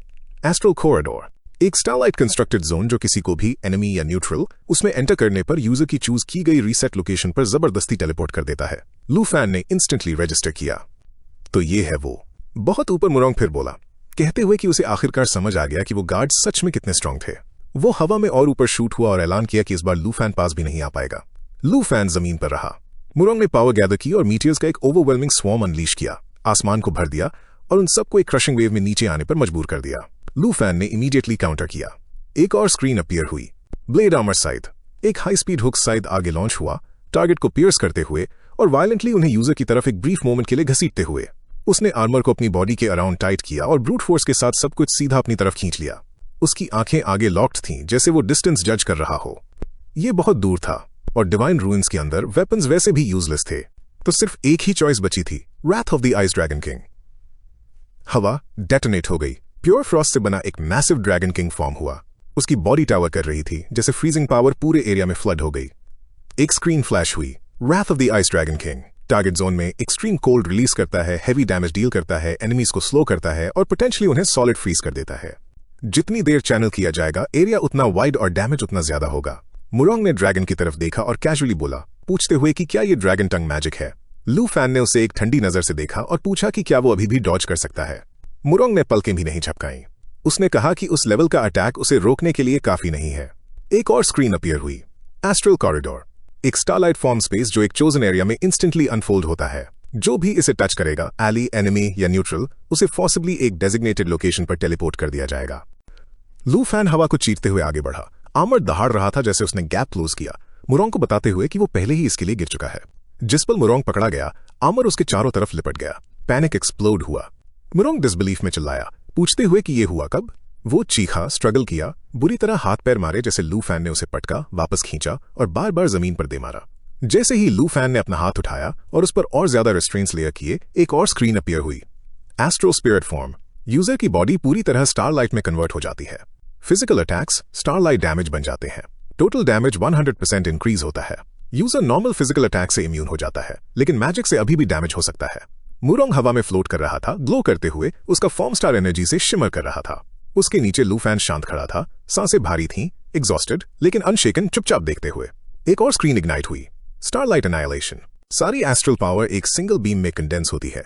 एस्ट्रल कॉरिडोर, एक स्टारलाइट कंस्ट्रक्टेड जोन जो किसी को भी एनिमी या न्यूट्रल उसमें एंटर करने पर यूजर की चूज की गई रीसेट लोकेशन पर जबरदस्ती टेलीपोर्ट कर देता है। लू फैन ने इंस्टेंटली रजिस्टर किया, तो ये है वो। बहुत ऊपर मुरोंग फिर बोला, कहते हुए कि उसे आखिरकार समझ आ गया कि वो गार्ड सच में कितने स्ट्रांग थे। वो हवा में और ऊपर शूट हुआ और ऐलान किया कि इस बार लू फैन पास भी नहीं आ पाएगा। लू फैन जमीन पर रहा। मुरोंग ने पावर गैदर की और मीटियर्स का एक ओवरवेलमिंग स्वॉर्म अनलीश किया, आसमान को भर दिया। और उन सबको एक क्रशिंग वेव में नीचे आने पर मजबूर कर दिया। लू फैन ने इमीडिएटली काउंटर किया। एक और स्क्रीन अपीयर हुई। ब्लेड आर्मर साइड, एक हाई स्पीड हुक साइड आगे लॉन्च हुआ, टारगेट को पियर्स करते हुए और वायलेंटली उन्हें यूजर की तरफ एक ब्रीफ मोमेंट के लिए घसीटते हुए। उसने आर्मर को अपनी बॉडी के अराउंड टाइट किया और ब्रूट फोर्स के साथ सब कुछ सीधा अपनी तरफ खींच लिया। उसकी आंखें आगे लॉक्ड थीं, जैसे वो डिस्टेंस जज कर रहा हो। ये बहुत दूर था और डिवाइन रूइंस के अंदर वेपन्स वैसे भी यूजलेस थे, तो सिर्फ एक ही चॉइस बची थी, wrath of the ice dragon king. हवा डेटोनेट हो गई। प्योर फ्रॉस्ट से बना एक मैसिव ड्रैगन किंग फॉर्म हुआ। उसकी बॉडी टावर कर रही थी, जैसे फ्रीजिंग पावर पूरे एरिया में फ्लड हो गई। एक स्क्रीन फ्लैश हुई। Wrath of the ice dragon king target zone में एक्सट्रीम कोल्ड रिलीज करता है, हैवी डैमेज डील करता है, एनिमीज को स्लो करता है और पोटेंशियली उन्हें सॉलिड फ्रीज कर देता है। जितनी देर चैनल किया जाएगा, एरिया उतना वाइड और डैमेज उतना ज्यादा होगा। मुरोंग ने ड्रैगन की तरफ देखा और कैजुअली बोला, पूछते हुए कि क्या ये ड्रैगन टंग मैजिक है। लू फैन ने उसे एक ठंडी नजर से देखा और पूछा कि क्या वो अभी भी डॉज कर सकता है। मुरोंग ने पलकें भी नहीं झपकाई। उसने कहा कि उस लेवल का अटैक उसे रोकने के लिए काफी नहीं है। एक और स्क्रीन अपीयर हुई। एस्ट्रल कॉरिडोर, एक स्टारलाइट फॉर्म स्पेस जो एक चोजन एरिया में इंस्टेंटली अनफोल्ड होता है। जो भी इसे टच करेगा, एली, एनिमी या न्यूट्रल, उसे फॉसिबली एक डेजिग्नेटेड लोकेशन पर टेलीपोर्ट कर दिया जाएगा। लू फैन हवा को चीरते हुए आगे बढ़ा। आर्मर दहाड़ रहा था जैसे उसने गैप क्लोज किया, मुरोंग को बताते हुए कि वो पहले ही इसके लिए गिर चुका है। जिस पल मुरोंग पकड़ा गया, आर्मर उसके चारों तरफ लिपट गया। पैनिक एक्सप्लोड हुआ। मुरोंग डिसबिलीफ में चिल्लाया, पूछते हुए कि ये हुआ कब। वो चीखा, स्ट्रगल किया, बुरी तरह हाथ पैर मारे जैसे लू फैन ने उसे पटका, वापस खींचा और बार बार जमीन पर दे मारा। जैसे ही लू फैन ने अपना हाथ उठाया और उस पर और ज्यादा रिस्ट्रेंट्स लेयर किए, एक और स्क्रीन अपीयर हुई। एस्ट्रो स्पिरिट फॉर्म, यूजर की बॉडी पूरी तरह स्टारलाइट में कन्वर्ट हो जाती है। फिजिकल अटैक्स स्टारलाइट डैमेज बन जाते हैं। टोटल डैमेज 100% इंक्रीज होता है। यूजर नॉर्मल फिजिकल अटैक से इम्यून हो जाता है, लेकिन मैजिक से अभी भी डैमेज हो सकता है। मुरोंग हवा में फ्लोट कर रहा था, ग्लो करते हुए उसका फॉर्म स्टार एनर्जी से शिमर कर रहा था। उसके नीचे लू फैन शांत खड़ा था, सांसें भारी थीं, एग्जॉस्टेड लेकिन अनशेकन, चुपचाप देखते हुए। एक और स्क्रीन इग्नाइट हुई। स्टारलाइट एनाइलेशन, सारी एस्ट्रल पावर एक सिंगल बीम में कंडेंस होती है।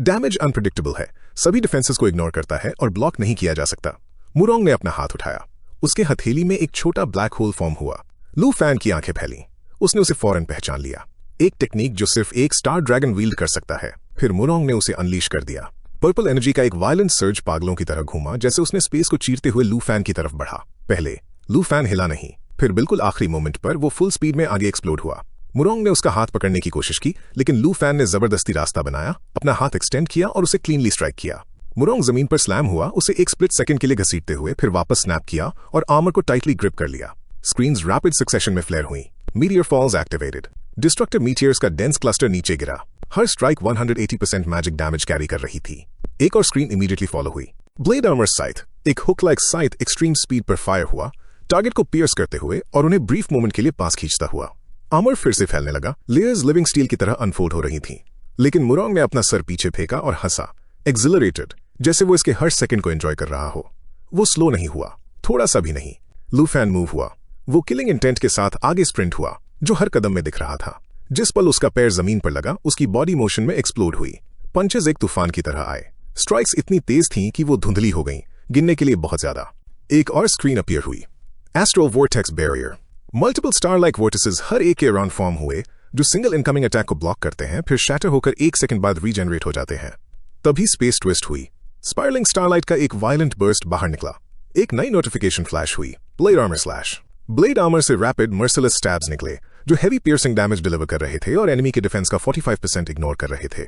डैमेज अनप्रेडिक्टेबल है, सभी डिफेंसेस को इग्नोर करता है और ब्लॉक नहीं किया जा सकता। मुरोंग ने अपना हाथ उठाया। उसके हथेली में एक छोटा ब्लैक होल फॉर्म हुआ। लू फैन की आंखें फैली। उसने उसे फौरन पहचान लिया। एक टेक्निक जो सिर्फ एक स्टार ड्रैगन वील्ड कर सकता है। फिर मुरोंग ने उसे अनलीश कर दिया। पर्पल एनर्जी का एक वायलेंट सर्ज पागलों की तरह घूमा, जैसे उसने स्पेस को चीरते हुए लू फैन की तरफ बढ़ा। पहले लू फैन हिला नहीं, फिर बिल्कुल आखिरी मोमेंट पर वो फुल स्पीड में आगे एक्सप्लोड हुआ। मुरोंग ने उसका हाथ पकड़ने की कोशिश की, लेकिन लू फैन ने जबरदस्ती रास्ता बनाया, अपना हाथ एक्सटेंड किया और उसे क्लीनली स्ट्राइक किया। मुरोंग जमीन पर स्लैम हुआ, उसे एक स्प्लिट सेकंड के लिए घसीटते हुए फिर वापस स्नैप किया और आर्मर को टाइटली ग्रिप कर लिया। स्क्रीन्स रैपिड सक्सेशन में फ्लेयर हुई। Meteor falls activated. Destructive meteors का डेंस क्लस्टर नीचे गिरा। हर स्ट्राइक 180% मैजिक डैमेज कैरी कर रही थी। एक और स्क्रीन इमीडिएटली फॉलो हुई। ब्लेड आर्मर साइट, एक hook like scythe extreme speed पर फायर हुआ, टारगेट को पियर्स करते हुए और उन्हें ब्रीफ मोमेंट के लिए पास खींचता हुआ। आर्मर फिर से फैलने लगा। लेयर्स लिविंग स्टील की तरह अनफोल्ड हो रही थीं। लेकिन मुरोंग ने अपना सर पीछे फेंका और हंसा, एक्सिलरेटेड, जैसे वो इसके हर सेकंड को एंजॉय कर रहा हो। वो स्लो नहीं हुआ, थोड़ा सा भी नहीं। लू फैन मूव हुआ। वो किलिंग इंटेंट के साथ आगे स्प्रिंट हुआ, जो हर कदम में दिख रहा था। जिस पल उसका पैर जमीन पर लगा, उसकी बॉडी मोशन में एक्सप्लोड हुई। पंचेज एक तूफान की तरह आए। स्ट्राइक्स इतनी तेज थीं कि वो धुंधली हो गईं, गिनने के लिए बहुत ज्यादा। एक और स्क्रीन अपीयर हुई। Astro vortex barrier, multiple star like vortices हर एक के अराउंड फॉर्म हुए, जो सिंगल इनकमिंग अटैक को ब्लॉक करते हैं, फिर शैटर होकर 1 सेकंड बाद रीजनरेट हो जाते हैं। तभी स्पेस ट्विस्ट हुई। स्पायरलिंग स्टारलाइट का एक वायलेंट बर्स्ट बाहर निकला। एक नई नोटिफिकेशन फ्लैश हुई। Blade armour slash. Blade armour से रैपिड मर्सिलेस स्टैब्स निकले, जो हेवी पियर्सिंग डैमेज डिलीवर कर रहे थे और एनिमी के डिफेंस का 45% इग्नोर कर रहे थे।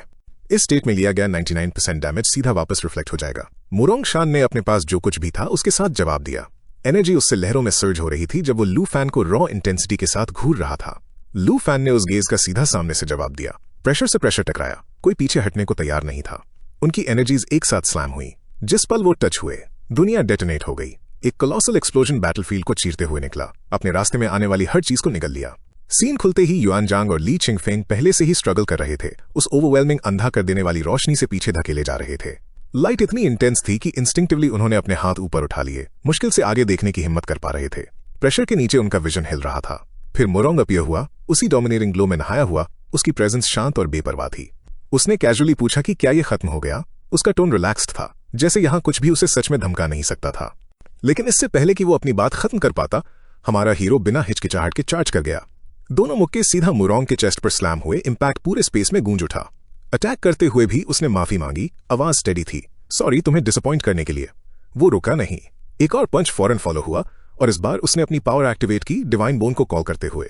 इस स्टेट में लिया गया 99% डैमेज सीधा वापस रिफ्लेक्ट हो जाएगा। मुरोंग शान ने अपने पास जो कुछ भी था उसके साथ जवाब दिया। एनर्जी उससे लहरों में सर्ज हो रही थी जब वो लू फैन को रॉ इंटेंसिटी के साथ घूर रहा था। लू फैन ने उस गेज का सीधा सामने से जवाब दिया। प्रेशर से प्रेशर टकराया, कोई पीछे हटने को तैयार नहीं था। उनकी एनर्जीज एक साथ स्लैम हुई। जिस पल वो टच हुए, दुनिया डेटोनेट हो गई। एक कोलोसल एक्सप्लोजन बैटलफील्ड को चीरते हुए निकला, अपने रास्ते में आने वाली हर चीज को निगल लिया। सीन खुलते ही युआनजांग और ली चिंगफेंग पहले से ही स्ट्रगल कर रहे थे। उस ओवरवेलमिंग अंधा कर देने वाली रोशनी से पीछे धकेले जा रहे थे। लाइट इतनी इंटेंस थी कि इंस्टिंक्टिवली उन्होंने अपने हाथ ऊपर उठा लिए, मुश्किल से आगे देखने की हिम्मत कर पा रहे थे। प्रेशर के नीचे उनका विजन हिल रहा था। फिर मुरोंग अपीयर हुआ, उसी डोमिनेटिंग ग्लो में नहाया हुआ। उसकी प्रेजेंस शांत और बेपरवाह थी। उसने कैजुअली पूछा कि क्या ये खत्म हो गया। उसका टोन रिलैक्स्ड था, जैसे यहां कुछ भी उसे सच में धमका नहीं सकता था। लेकिन इससे पहले कि वो अपनी बात खत्म कर पाता, हमारा हीरो बिना हिचकिचाहट के चार्ज कर गया। दोनों मुक्के सीधा मुरोंग के चेस्ट पर स्लैम हुए। इंपैक्ट पूरे स्पेस में गूंज उठा। अटैक करते हुए भी उसने माफी मांगी, आवाज स्टेडी थी, सॉरी तुम्हें डिसअपॉइंट करने के लिए। वो रुका नहीं। एक और पंच फौरन फॉलो हुआ और इस बार उसने अपनी पावर एक्टिवेट की डिवाइन बोन को कॉल करते हुए।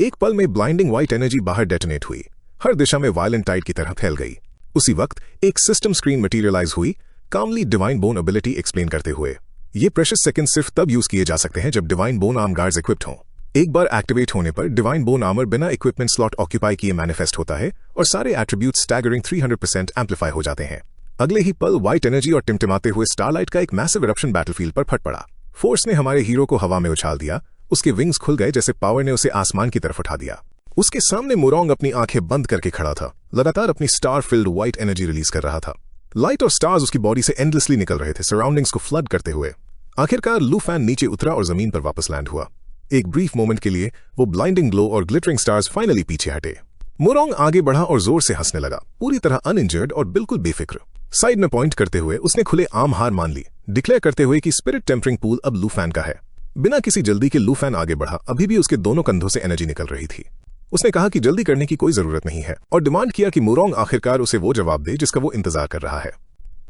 एक पल में ब्लाइंडिंग व्हाइट एनर्जी बाहर डेटोनेट हुई, हर दिशा में वायलेंट टाइड की तरह फैल गई। उसी वक्त एक सिस्टम स्क्रीन मटेरियलाइज हुई, कामली डिवाइन बोन एबिलिटी एक्सप्लेन करते हुए। ये प्रेशियस सेकंड सिर्फ तब यूज किए जा सकते हैं जब divine bone arm guards equipped हों। एक बार एक्टिवेट होने पर डिवाइन बोन आर्मर बिना इक्विपमेंट स्लॉट ऑक्यूपाई किए मैनिफेस्ट होता है और सारे एट्रीब्यूट स्टैगरिंग 300% एम्पलीफाई हो जाते हैं। अगले ही पल व्हाइट एनर्जी और टिमटिमाते हुए स्टारलाइट का एक मैसिव इरप्शन बैटलफील्ड पर फट पड़ा। फोर्स ने हमारे हीरो को हवा में उछाल दिया, उसके विंग्स खुल गए जैसे पावर ने उसे आसमान की तरफ उठा दिया। उसके सामने मुरोंग अपनी आंखें बंद करके खड़ा था, लगातार अपनी star field white energy release कर रहा था। लाइट और स्टार्स उसकी बॉडी से एंडलेसली निकल रहे थे, सराउंडिंग्स को फ्लड करते हुए। आखिरकार लू फैन नीचे उतरा और जमीन पर वापस लैंड हुआ। एक ब्रीफ मोमेंट के लिए वो ब्लाइंडिंग ग्लो और ग्लिटरिंग स्टार्स फाइनली पीछे हटे। मुरोंग आगे बढ़ा और जोर से हंसने लगा, पूरी तरह अनइंजर्ड और बिल्कुल बेफिक्र। साइड में पॉइंट करते हुए उसने खुले आम हार मान ली, डिक्लेयर करते हुए कि स्पिरिट टेम्परिंग पूल अब लू फैन का है। बिना किसी जल्दी के लू फैन आगे बढ़ा, अभी भी उसके दोनों कंधों से एनर्जी निकल रही थी। उसने कहा कि जल्दी करने की कोई जरूरत नहीं है और डिमांड किया कि मुरोंग आखिरकार उसे वो जवाब दे जिसका वो इंतजार कर रहा है।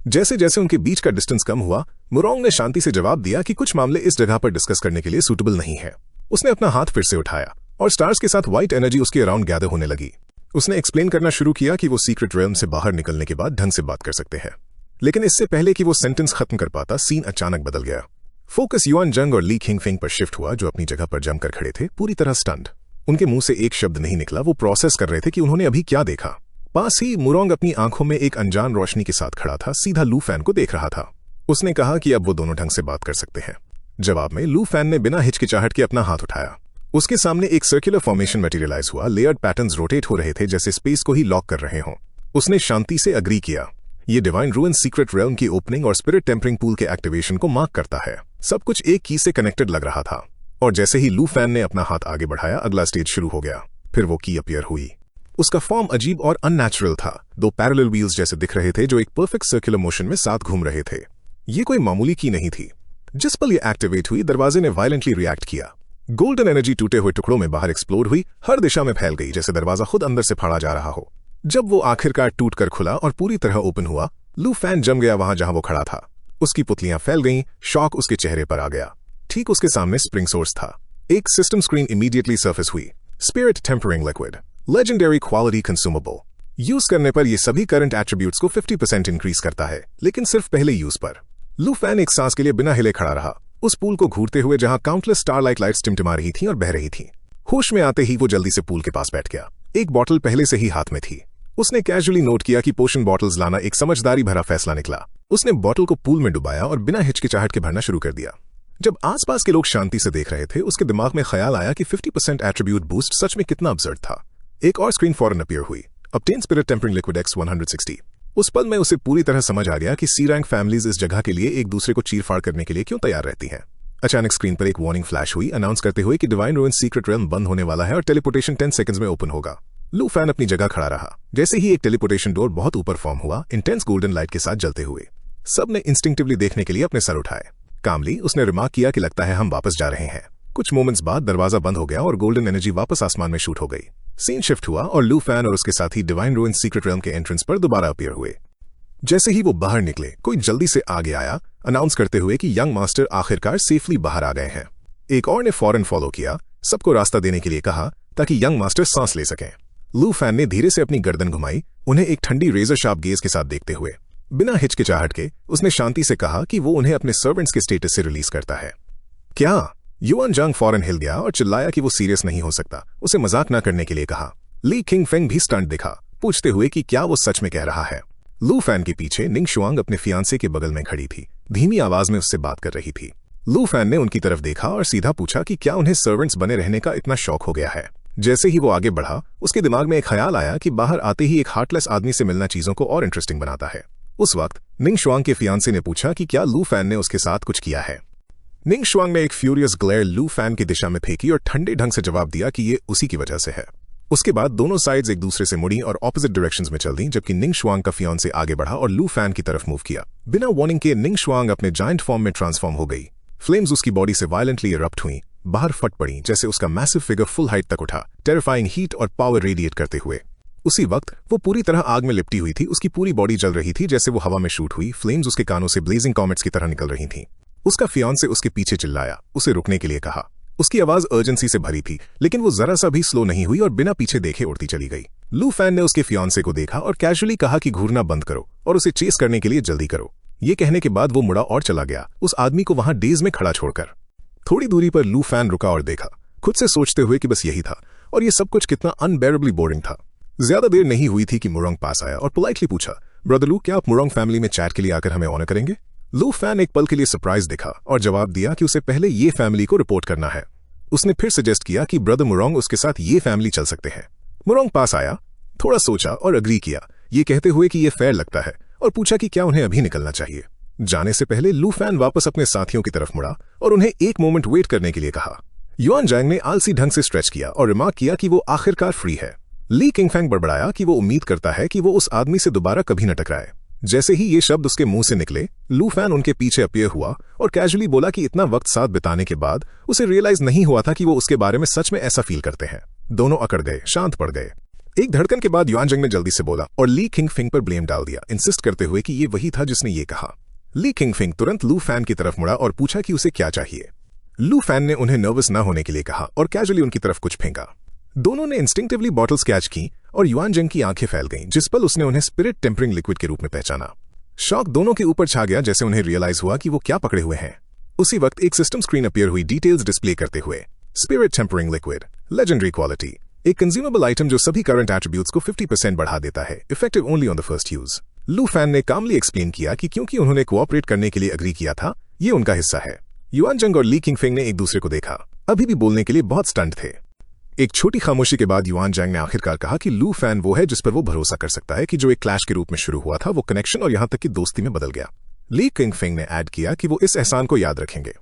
जैसे जैसे उनके बीच का डिस्टेंस कम हुआ, मुरोंग ने शांति से जवाब दिया कि कुछ मामले इस जगह पर डिस्कस करने के लिए सूटेबल नहीं है। उसने अपना हाथ फिर से उठाया और स्टार्स के साथ व्हाइट एनर्जी उसके अराउंड गैदर होने लगी। उसने एक्सप्लेन करना शुरू किया कि वो सीक्रेट रेल्म से बाहर निकलने के बाद ढंग से बात कर सकते हैं। लेकिन इससे पहले कि वो सेंटेंस खत्म कर पाता, सीन अचानक बदल गया। फोकस युआन जंग और ली खिंगफिंग पर शिफ्ट हुआ, जो अपनी जगह पर जमकर खड़े थे, पूरी तरह स्टन्ड। उनके मुंह से एक शब्द नहीं निकला, वो प्रोसेस कर रहे थे कि उन्होंने अभी क्या देखा। पास ही मुरोंग अपनी आंखों में एक अनजान रोशनी के साथ खड़ा था, सीधा लू फैन को देख रहा था। उसने कहा कि अब वो दोनों ढंग से बात कर सकते हैं। जवाब में लू फैन ने बिना हिचकिचाहट के अपना हाथ उठाया। उसके सामने एक सर्कुलर फॉर्मेशन मटेरियलाइज हुआ, लेयर्ड पैटर्न्स रोटेट हो रहे थे जैसे स्पेस को ही लॉक कर रहे हों। उसने शांति से अग्री किया। ये डिवाइन रूइन सीक्रेट रेल्म की ओपनिंग और स्पिरिट टेम्परिंग पूल के एक्टिवेशन को मार्क करता है। सब कुछ एक की से कनेक्टेड लग रहा था और जैसे ही लू फैन ने अपना हाथ आगे बढ़ाया, अगला स्टेज शुरू हो गया। फिर वो की अपीयर हुई। उसका फॉर्म अजीब और अननेचुरल था, दो पैरेलल व्हील्स जैसे दिख रहे थे जो एक परफेक्ट सर्कुलर मोशन में साथ घूम रहे थे। ये कोई मामूली की नहीं थी। जिस पल ये एक्टिवेट हुई, दरवाजे ने वायलेंटली रिएक्ट किया। गोल्डन एनर्जी टूटे हुए टुकड़ों में बाहर एक्सप्लोड हुई, हर दिशा में फैल गई जैसे दरवाजा खुद अंदर से फाड़ा जा रहा हो। जब वो आखिरकार टूटकर खुला और पूरी तरह ओपन हुआ, लू फैन जम गया वहां जहां वो खड़ा था। उसकी पुतलियां फैल गईं, शॉक उसके चेहरे पर आ गया। ठीक उसके सामने स्प्रिंग सोर्स था। एक सिस्टम स्क्रीन इमीडिएटली सर्फेस हुई। Spirit tempering liquid, legendary quality consumable. Use करने पर ये सभी करंट एट्रीब्यूट्स को 50% इंक्रीज करता है, लेकिन सिर्फ पहले यूज पर। लू फैन एक सांस के लिए बिना हिले खड़ा रहा, उस पूल को घूरते हुए जहां काउंटलेस स्टारलाइट लाइट्स टिमटिमा रही थीं और बह रही थीं। होश में आते ही वो जल्दी से पूल के पास बैठ गया। एक बॉटल पहले से ही हाथ में थी। उसने कैजुअली नोट किया कि पोशन बॉटल्स लाना एक समझदारी भरा फैसला निकला। उसने बॉटल को पूल में डुबाया और बिना हिचकिचाहट के भरना शुरू कर दिया। जब आसपास के लोग शांति से देख रहे थे, उसके दिमाग में ख्याल आया कि 50% एट्रीब्यूट बूस्ट सच में कितना अब्सर्ड था। एक और स्क्रीन फौरन अपीयर हुई, obtain spirit tempering liquid X160। उस पल में उसे पूरी तरह समझ आ गया कि सी रैंक फैमिलीज इस जगह के लिए एक दूसरे को चीरफाड़ करने के लिए क्यों तैयार रहती हैं। अचानक स्क्रीन पर एक वार्निंग फ्लैश हुई, अनाउंस करते हुए कि डिवाइन रूइन सीक्रेट रेल्म बंद होने वाला है और टेलीपोर्टेशन 10 सेकंड्स में ओपन होगा। लू फैन अपनी जगह खड़ा रहा। जैसे ही एक टेलीपोर्टेशन डोर बहुत ऊपर फॉर्म हुआ, इंटेंस गोल्डन लाइट के साथ जलते हुए, सबने इंस्टिंक्टिवली देखने के लिए अपने सर उठाए। कामली उसने रिमार्क किया कि लगता है हम वापस जा रहे हैं। कुछ मोमेंट्स बाद दरवाजा बंद हो गया और गोल्डन एनर्जी वापस आसमान में शूट हो गई। सीन शिफ्ट हुआ और लू फैन और उसके साथी डिवाइन रूइन सीक्रेट रेल्म के एंट्रेंस पर दोबारा अपीयर हुए। जैसे ही वो बाहर निकले, कोई जल्दी से आगे आया, अनाउंस करते हुए कि यंग मास्टर आखिरकार सेफली बाहर आ गए हैं। एक और ने फौरन फॉलो किया, सबको रास्ता देने के लिए कहा ताकि यंग मास्टर सांस ले सकें। लू फैन ने धीरे से अपनी गर्दन घुमाई, उन्हें एक ठंडी रेजर शार्प गेज के साथ देखते हुए। बिना हिचकिचाहट के उसने शांति से कहा कि वो उन्हें अपने सर्वेंट्स के स्टेटस से रिलीज करता है। क्या? युआन जंग फौरन हिल गया और चिल्लाया कि वो सीरियस नहीं हो सकता, उसे मजाक न करने के लिए कहा। ली खिंगफिंग भी स्टंट दिखा, पूछते हुए कि क्या वो सच में कह रहा है। लू फैन के पीछे निंग शुआंग अपने फियांसे के बगल में खड़ी थी, धीमी आवाज में उससे बात कर रही थी। लू फैन ने उनकी तरफ देखा और सीधा पूछा कि क्या उन्हें सर्वेंट्स बने रहने का इतना शौक हो गया है। जैसे ही वो आगे बढ़ा, उसके दिमाग में एक ख्याल आया कि बाहर आते ही एक हार्टलेस आदमी से मिलना चीजों को और इंटरेस्टिंग बनाता है। उस वक्त निंग शुआंग के फियांसे ने पूछा कि क्या लू फैन ने उसके साथ कुछ किया है। निंग शुआंग ने एक फ्यूरियस ग्लेयर लू फैन की दिशा में फेंकी और ठंडे ढंग से जवाब दिया कि ये उसी की वजह से है। उसके बाद दोनों साइड्स एक दूसरे से मुड़ी और ऑपोजिट डायरेक्शंस में चल दी, जबकि निंग शुआंग का फियांसे आगे बढ़ा और लू फैन की तरफ मूव किया। बिना वार्निंग के निंग शुआंग अपने जायंट फॉर्म में ट्रांसफॉर्म हो गई। फ्लेम्स उसकी बॉडी से वायलेंटली इरप्ट हुई, बाहर फट पड़ी जैसे उसका मैसिव फिगर फुल हाइट तक उठा, टेरिफाइंग हीट और पावर रेडिएट करते हुए। उसी वक्त वो पूरी तरह आग में लिपटी हुई थी। उसकी पूरी बॉडी जल रही थी जैसे वो हवा में शूट हुई। फ्लेम्स उसके कानों से ब्लेजिंग कॉमेट्स की तरह निकल रही थीं। उसका फियांसे उसके पीछे चिल्लाया, उसे रुकने के लिए कहा। उसकी आवाज अर्जेंसी से भरी थी, लेकिन वो जरा सा भी स्लो नहीं हुई और बिना पीछे देखे उड़ती चली गई। लू फैन ने उसके फियांसे को देखा और कैजुअली कहा कि घूरना बंद करो और उसे चेस करने के लिए जल्दी करो। ये कहने के बाद वो मुड़ा और चला गया, उस आदमी को वहां डेज में खड़ा छोड़कर। थोड़ी दूरी पर लू फैन रुका और देखा, खुद से सोचते हुए कि बस यही था और ये सब कुछ कितना अनबेरेबली बोरिंग था। ज्यादा देर नहीं हुई थी कि मुरोंग पास आया और पोलाइटली पूछा, ब्रदर लू, क्या आप मुरोंग फैमिली में चैट के लिए आकर हमें ऑनर करेंगे? लू फैन एक पल के लिए सरप्राइज दिखा और जवाब दिया कि उसे पहले ये फैमिली को रिपोर्ट करना है। उसने फिर सजेस्ट किया कि ब्रदर मुरोंग उसके साथ ये फैमिली चल सकते हैं। मुरोंग पास आया, थोड़ा सोचा और अग्री किया, ये कहते हुए कि ये फेयर लगता है, और पूछा कि क्या उन्हें अभी निकलना चाहिए। जाने से पहले लू फैन वापस अपने साथियों की तरफ मुड़ा और उन्हें एक मोमेंट वेट करने के लिए कहा। युआन जैंग ने आलसी ढंग से स्ट्रेच किया और रिमार्क किया कि वो आखिरकार फ्री है। ली किंगफैंग बड़बड़ाया कि वो उम्मीद करता है कि वो उस आदमी से दोबारा कभी न टकराए। जैसे ही ये शब्द उसके मुंह से निकले, लू फैन उनके पीछे अपीयर हुआ और कैजुअली बोला कि इतना वक्त साथ बिताने के बाद उसे रियलाइज नहीं हुआ था कि वो उसके बारे में सच में ऐसा फील करते हैं। दोनों अकड़ गए, शांत पड़ गए। एक धड़कन के बाद युआन जंग ने जल्दी से बोला और ली किंगफिंग पर ब्लेम डाल दिया, इंसिस्ट करते हुए कि ये वही था जिसने ये कहा। ली किंगफिंग तुरंत लू फैन की तरफ मुड़ा और पूछा कि उसे क्या चाहिए। लू फैन ने उन्हें नर्वस न होने के लिए कहा और कैजुअली उनकी तरफ कुछ फेंका। दोनों ने इंस्टिंक्टिवली बॉटल्स कैच की और युआन जंग की आंखें फैल गईं, जिस पल उसने उन्हें स्पिरिट टेम्परिंग लिक्विड के रूप में पहचाना। शॉक दोनों के ऊपर छा गया जैसे उन्हें रियलाइज हुआ कि वो क्या पकड़े हुए हैं। उसी वक्त एक सिस्टम स्क्रीन अपीयर हुई, डिटेल्स डिस्प्ले करते हुए। Spirit tempering liquid, legendary quality, एक कंज्यूमेबल आइटम जो सभी करंट एट्रीब्यूट्स को 50% बढ़ा देता है, effective only on the first use. Lu Fan ने कामली एक्सप्लेन किया कि क्योंकि उन्होंने कोऑपरेट करने के लिए अग्री किया था, ये उनका हिस्सा है। युआन जंग और ली किंगफिंग ने एक दूसरे को देखा, अभी भी बोलने के लिए बहुत स्टंट थे। एक छोटी खामोशी के बाद युआन जैंग ने आखिरकार कहा कि लू फैन वो है जिस पर वो भरोसा कर सकता है कि जो एक क्लैश के रूप में शुरू हुआ था वो कनेक्शन और यहां तक कि दोस्ती में बदल गया। ली किंगफिंग ने ऐड किया कि वो इस एहसान को याद रखेंगे।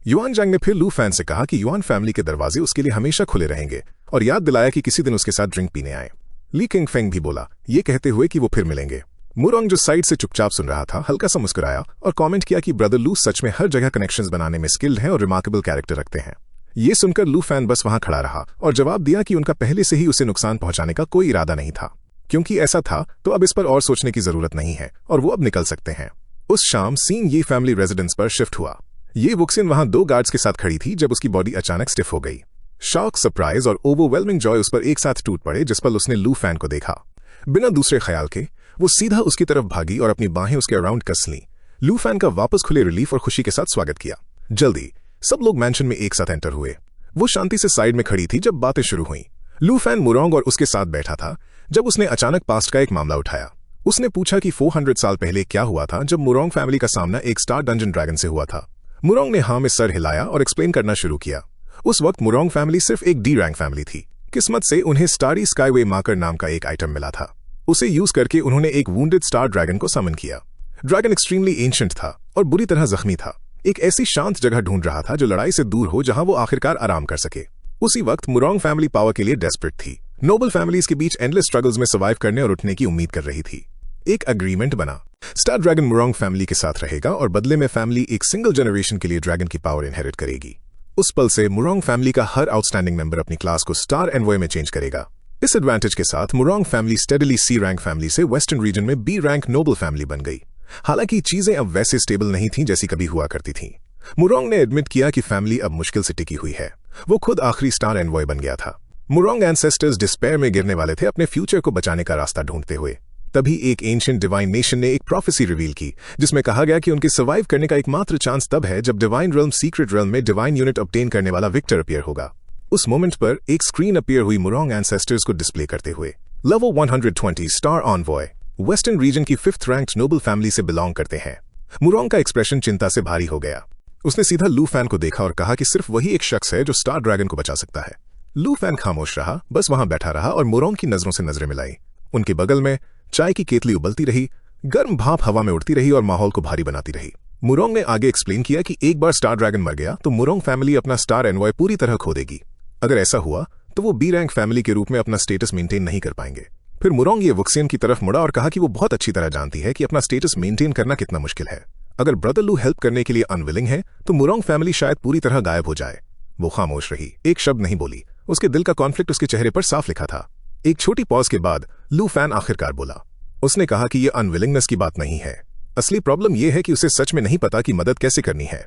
युआन जैंग ने फिर लू फैन से कहा कि युआन फैमिली के दरवाजे उसके लिए हमेशा खुले रहेंगे और याद दिलाया कि किसी दिन उसके साथ ड्रिंक पीने आए। ली किंगफिंग भी बोला, ये कहते हुए कि वो फिर मिलेंगे। मुरोंग जो साइड से चुपचाप सुन रहा था, हल्का सा मुस्कुराया और कमेंट किया कि ब्रदर लू सच में हर जगह कनेक्शंस बनाने में स्किल्ड हैं और रिमार्केबल कैरेक्टर रखते हैं। ये सुनकर लू फैन बस वहां खड़ा रहा और जवाब दिया कि उनका पहले से ही उसे नुकसान पहुंचाने का कोई इरादा नहीं था। क्योंकि ऐसा था तो अब इस पर और सोचने की जरूरत नहीं है और वो अब निकल सकते हैं। उस शाम सीन ये फैमिली रेजिडेंस पर शिफ्ट हुआ। ये वुक्सिन वहां 2 गार्ड्स के साथ खड़ी थी जब उसकी बॉडी अचानक स्टिफ हो गई। शॉक, सरप्राइज और ओवरवेलमिंग जॉय उस पर एक साथ टूट पड़े जिस पर उसने लू फैन को देखा। बिना दूसरे ख्याल के वो सीधा उसकी तरफ भागी और अपनी बाहें उसके अराउंड कस लीं। लू फैन का वापस खुले रिलीफ और खुशी के साथ स्वागत किया। जल्दी सब लोग मैंशन में एक साथ एंटर हुए। वो शांति से साइड में खड़ी थी जब बातें शुरू हुई। लू फैन मुरोंग और उसके साथ बैठा था जब उसने अचानक पास्ट का एक मामला उठाया। उसने पूछा कि 400 साल पहले क्या हुआ था जब मुरोंग फैमिली का सामना एक स्टार डंजन ड्रैगन से हुआ था। मुरोंग ने हाँ में सर हिलाया और एक्सप्लेन करना शुरू किया। उस वक्त मुरोंग फैमिली सिर्फ एक डी रैंक फैमिली थी। किस्मत से उन्हें स्टारी स्काईवे मार्कर नाम का एक आइटम मिला था। उसे यूज करके उन्होंने एक वुंडेड स्टार ड्रैगन को समन किया। ड्रैगन एक्सट्रीमली एंशिएंट था और बुरी तरह जख्मी था। एक ऐसी शांत जगह ढूंढ रहा था जो लड़ाई से दूर हो, जहां वो आखिरकार आराम कर सके। उसी वक्त मुरोंग फैमिली पावर के लिए डेस्परेट थी। नोबल फैमिलीज के बीच एंडलेस स्ट्रगल्स में सर्वाइव करने और उठने की उम्मीद कर रही थी। एक अग्रीमेंट बना, स्टार ड्रैगन मुरोंग फैमिली के साथ रहेगा और बदले में फैमिली एक सिंगल जनरेशन के लिए ड्रैगन की पावर इनहेरिट करेगी। उस पल से मुरोंग फैमिली का हर आउटस्टैंडिंग मेंबर अपनी क्लास को स्टार एनवॉय में चेंज करेगा। इस एडवांटेज के साथ मुरोंग फैमिली स्टेडली सी रैंक फैमिली से वेस्टर्न रीजन में बी रैंक नोबल फैमिली बन गई। हालांकि चीजें अब वैसे स्टेबल नहीं थीं जैसी कभी हुआ करती थीं। मुरोंग ने एडमिट किया कि फैमिली अब मुश्किल से टिकी हुई है। वो खुद आखिरी स्टार एनवॉय बन गया था। मुरोंग एंसेस्टर्स डिस्पेयर में गिरने वाले थे, अपने फ्यूचर को बचाने का रास्ता ढूंढते हुए। तभी एक एंशिएंट डिवाइन नेशन ने एक प्रोफेसी रिवील की जिसमें कहा गया कि उनके सर्वाइव करने का एकमात्र चांस तब है जब डिवाइन रेल्म सीक्रेट रेल्म में डिवाइन यूनिट ऑब्टेन करने वाला विक्टर अपीयर होगा। उस मोमेंट पर एक स्क्रीन अपीयर हुई मुरोंग एंसेस्टर्स को डिस्प्ले करते हुए। लेवल 120 स्टार ऑनवॉय, वेस्टर्न रीजन की 5th रैंक्ड नोबल फैमिली से बिलोंग करते हैं। मुरोंग का एक्सप्रेशन चिंता से भारी हो गया। उसने सीधा लू फैन को देखा और कहा कि सिर्फ वही एक शख्स है जो स्टार ड्रैगन को बचा सकता है। लू फैन खामोश रहा, बस वहां बैठा रहा और मुरोंग की नजरों से नजरें मिलाई। उनके बगल में चाय की केतली उबलती रही, गर्म भाप हवा में उड़ती रही और माहौल को भारी बनाती रही। मुरोंग ने आगे एक्सप्लेन किया कि एक बार स्टार ड्रैगन मर गया तो मुरोंग फैमिली अपना स्टार एनवॉय पूरी तरह खो देगी। अगर ऐसा हुआ तो वो बी रैंक फैमिली के रूप में अपना स्टेटस मेंटेन नहीं कर पाएंगे। फिर मुरोंग ये वुक्सियन की तरफ मुड़ा और कहा कि वो बहुत अच्छी तरह जानती है कि अपना स्टेटस मेंटेन करना कितना मुश्किल है। अगर ब्रदर लू हेल्प करने के लिए अनविलिंग है तो मुरोंग फैमिली शायद पूरी तरह गायब हो जाए। वो खामोश रही, एक शब्द नहीं बोली। उसके दिल का कॉन्फ्लिक्ट उसके चेहरे पर साफ लिखा था। एक छोटी पॉज के बाद लू फैन आखिरकार बोला। उसने कहा कि यह अनविलिंगनेस की बात नहीं है, असली प्रॉब्लम यह है कि उसे सच में नहीं पता कि मदद कैसे करनी है।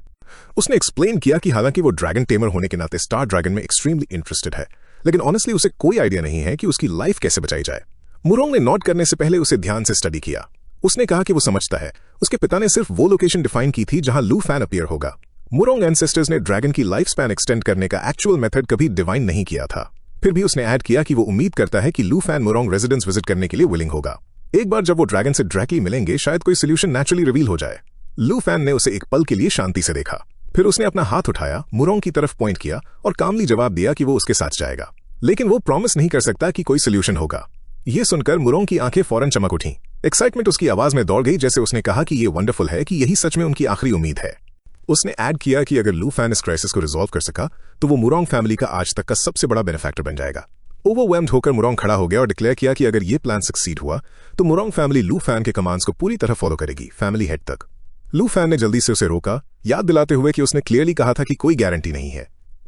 उसने एक्सप्लेन किया कि हालांकि वो ड्रैगन टेमर होने के नाते स्टार ड्रैगन में एक्सट्रीमली इंटरेस्टेड है, लेकिन ऑनेस्टली उसे कोई आइडिया नहीं है कि उसकी लाइफ कैसे बचाई जाए। मुरोंग ने नॉट करने से पहले उसे ध्यान से स्टडी किया। उसने कहा कि वो समझता है उसके पिता ने सिर्फ वो लोकेशन डिफाइन की थी जहां लू फैन अपीयर होगा। मुरोंग एंसेस्टर्स ने ड्रैगन की लाइफ स्पैन एक्सटेंड करने का एक्चुअल मेथड कभी डिवाइन नहीं किया था। फिर भी उसने ऐड किया कि वो उम्मीद करता है कि लू फैन मुरोंग रेजिडेंस विजिट करने के लिए विलिंग होगा। एक बार जब वो ड्रैगन से डायरेक्टली मिलेंगे शायद कोई सोल्यूशन नेचुरली रिवील हो जाए। लू फैन ने उसे एक पल के लिए शांति से देखा, फिर उसने अपना हाथ उठाया, मुरोंग की तरफ पॉइंट किया और कामली जवाब दिया कि वो उसके साथ जाएगा, लेकिन वो प्रॉमिस नहीं कर सकता कि कोई सोल्यूशन होगा। ये सुनकर मुरोंग की आंखें फौरन चमक उठीं। एक्साइटमेंट उसकी आवाज में दौड़ गई, जैसे उसने कहा कि ये वंडरफुल है कि यही सच में उनकी आखिरी उम्मीद है। उसने ऐड किया कि अगर लू फैन इस क्राइसिस को रिजॉल्व कर सका तो वो मुरोंग फैमिली का आज तक का सबसे बड़ा बेनिफैक्टर बन जाएगा। ओवरवेल्म्ड होकर मुरोंग खड़ा हो गया और डिक्लेयर किया कि अगर ये प्लान सक्सीड हुआ तो मुरोंग फैमिली लू फैन के कमांड्स को पूरी तरह फॉलो करेगी, फैमिली हेड तक। लू फैन ने जल्दी से उसे रोका, याद दिलाते हुए कि उसने क्लियरली कहा था कि कोई गारंटी नहीं है।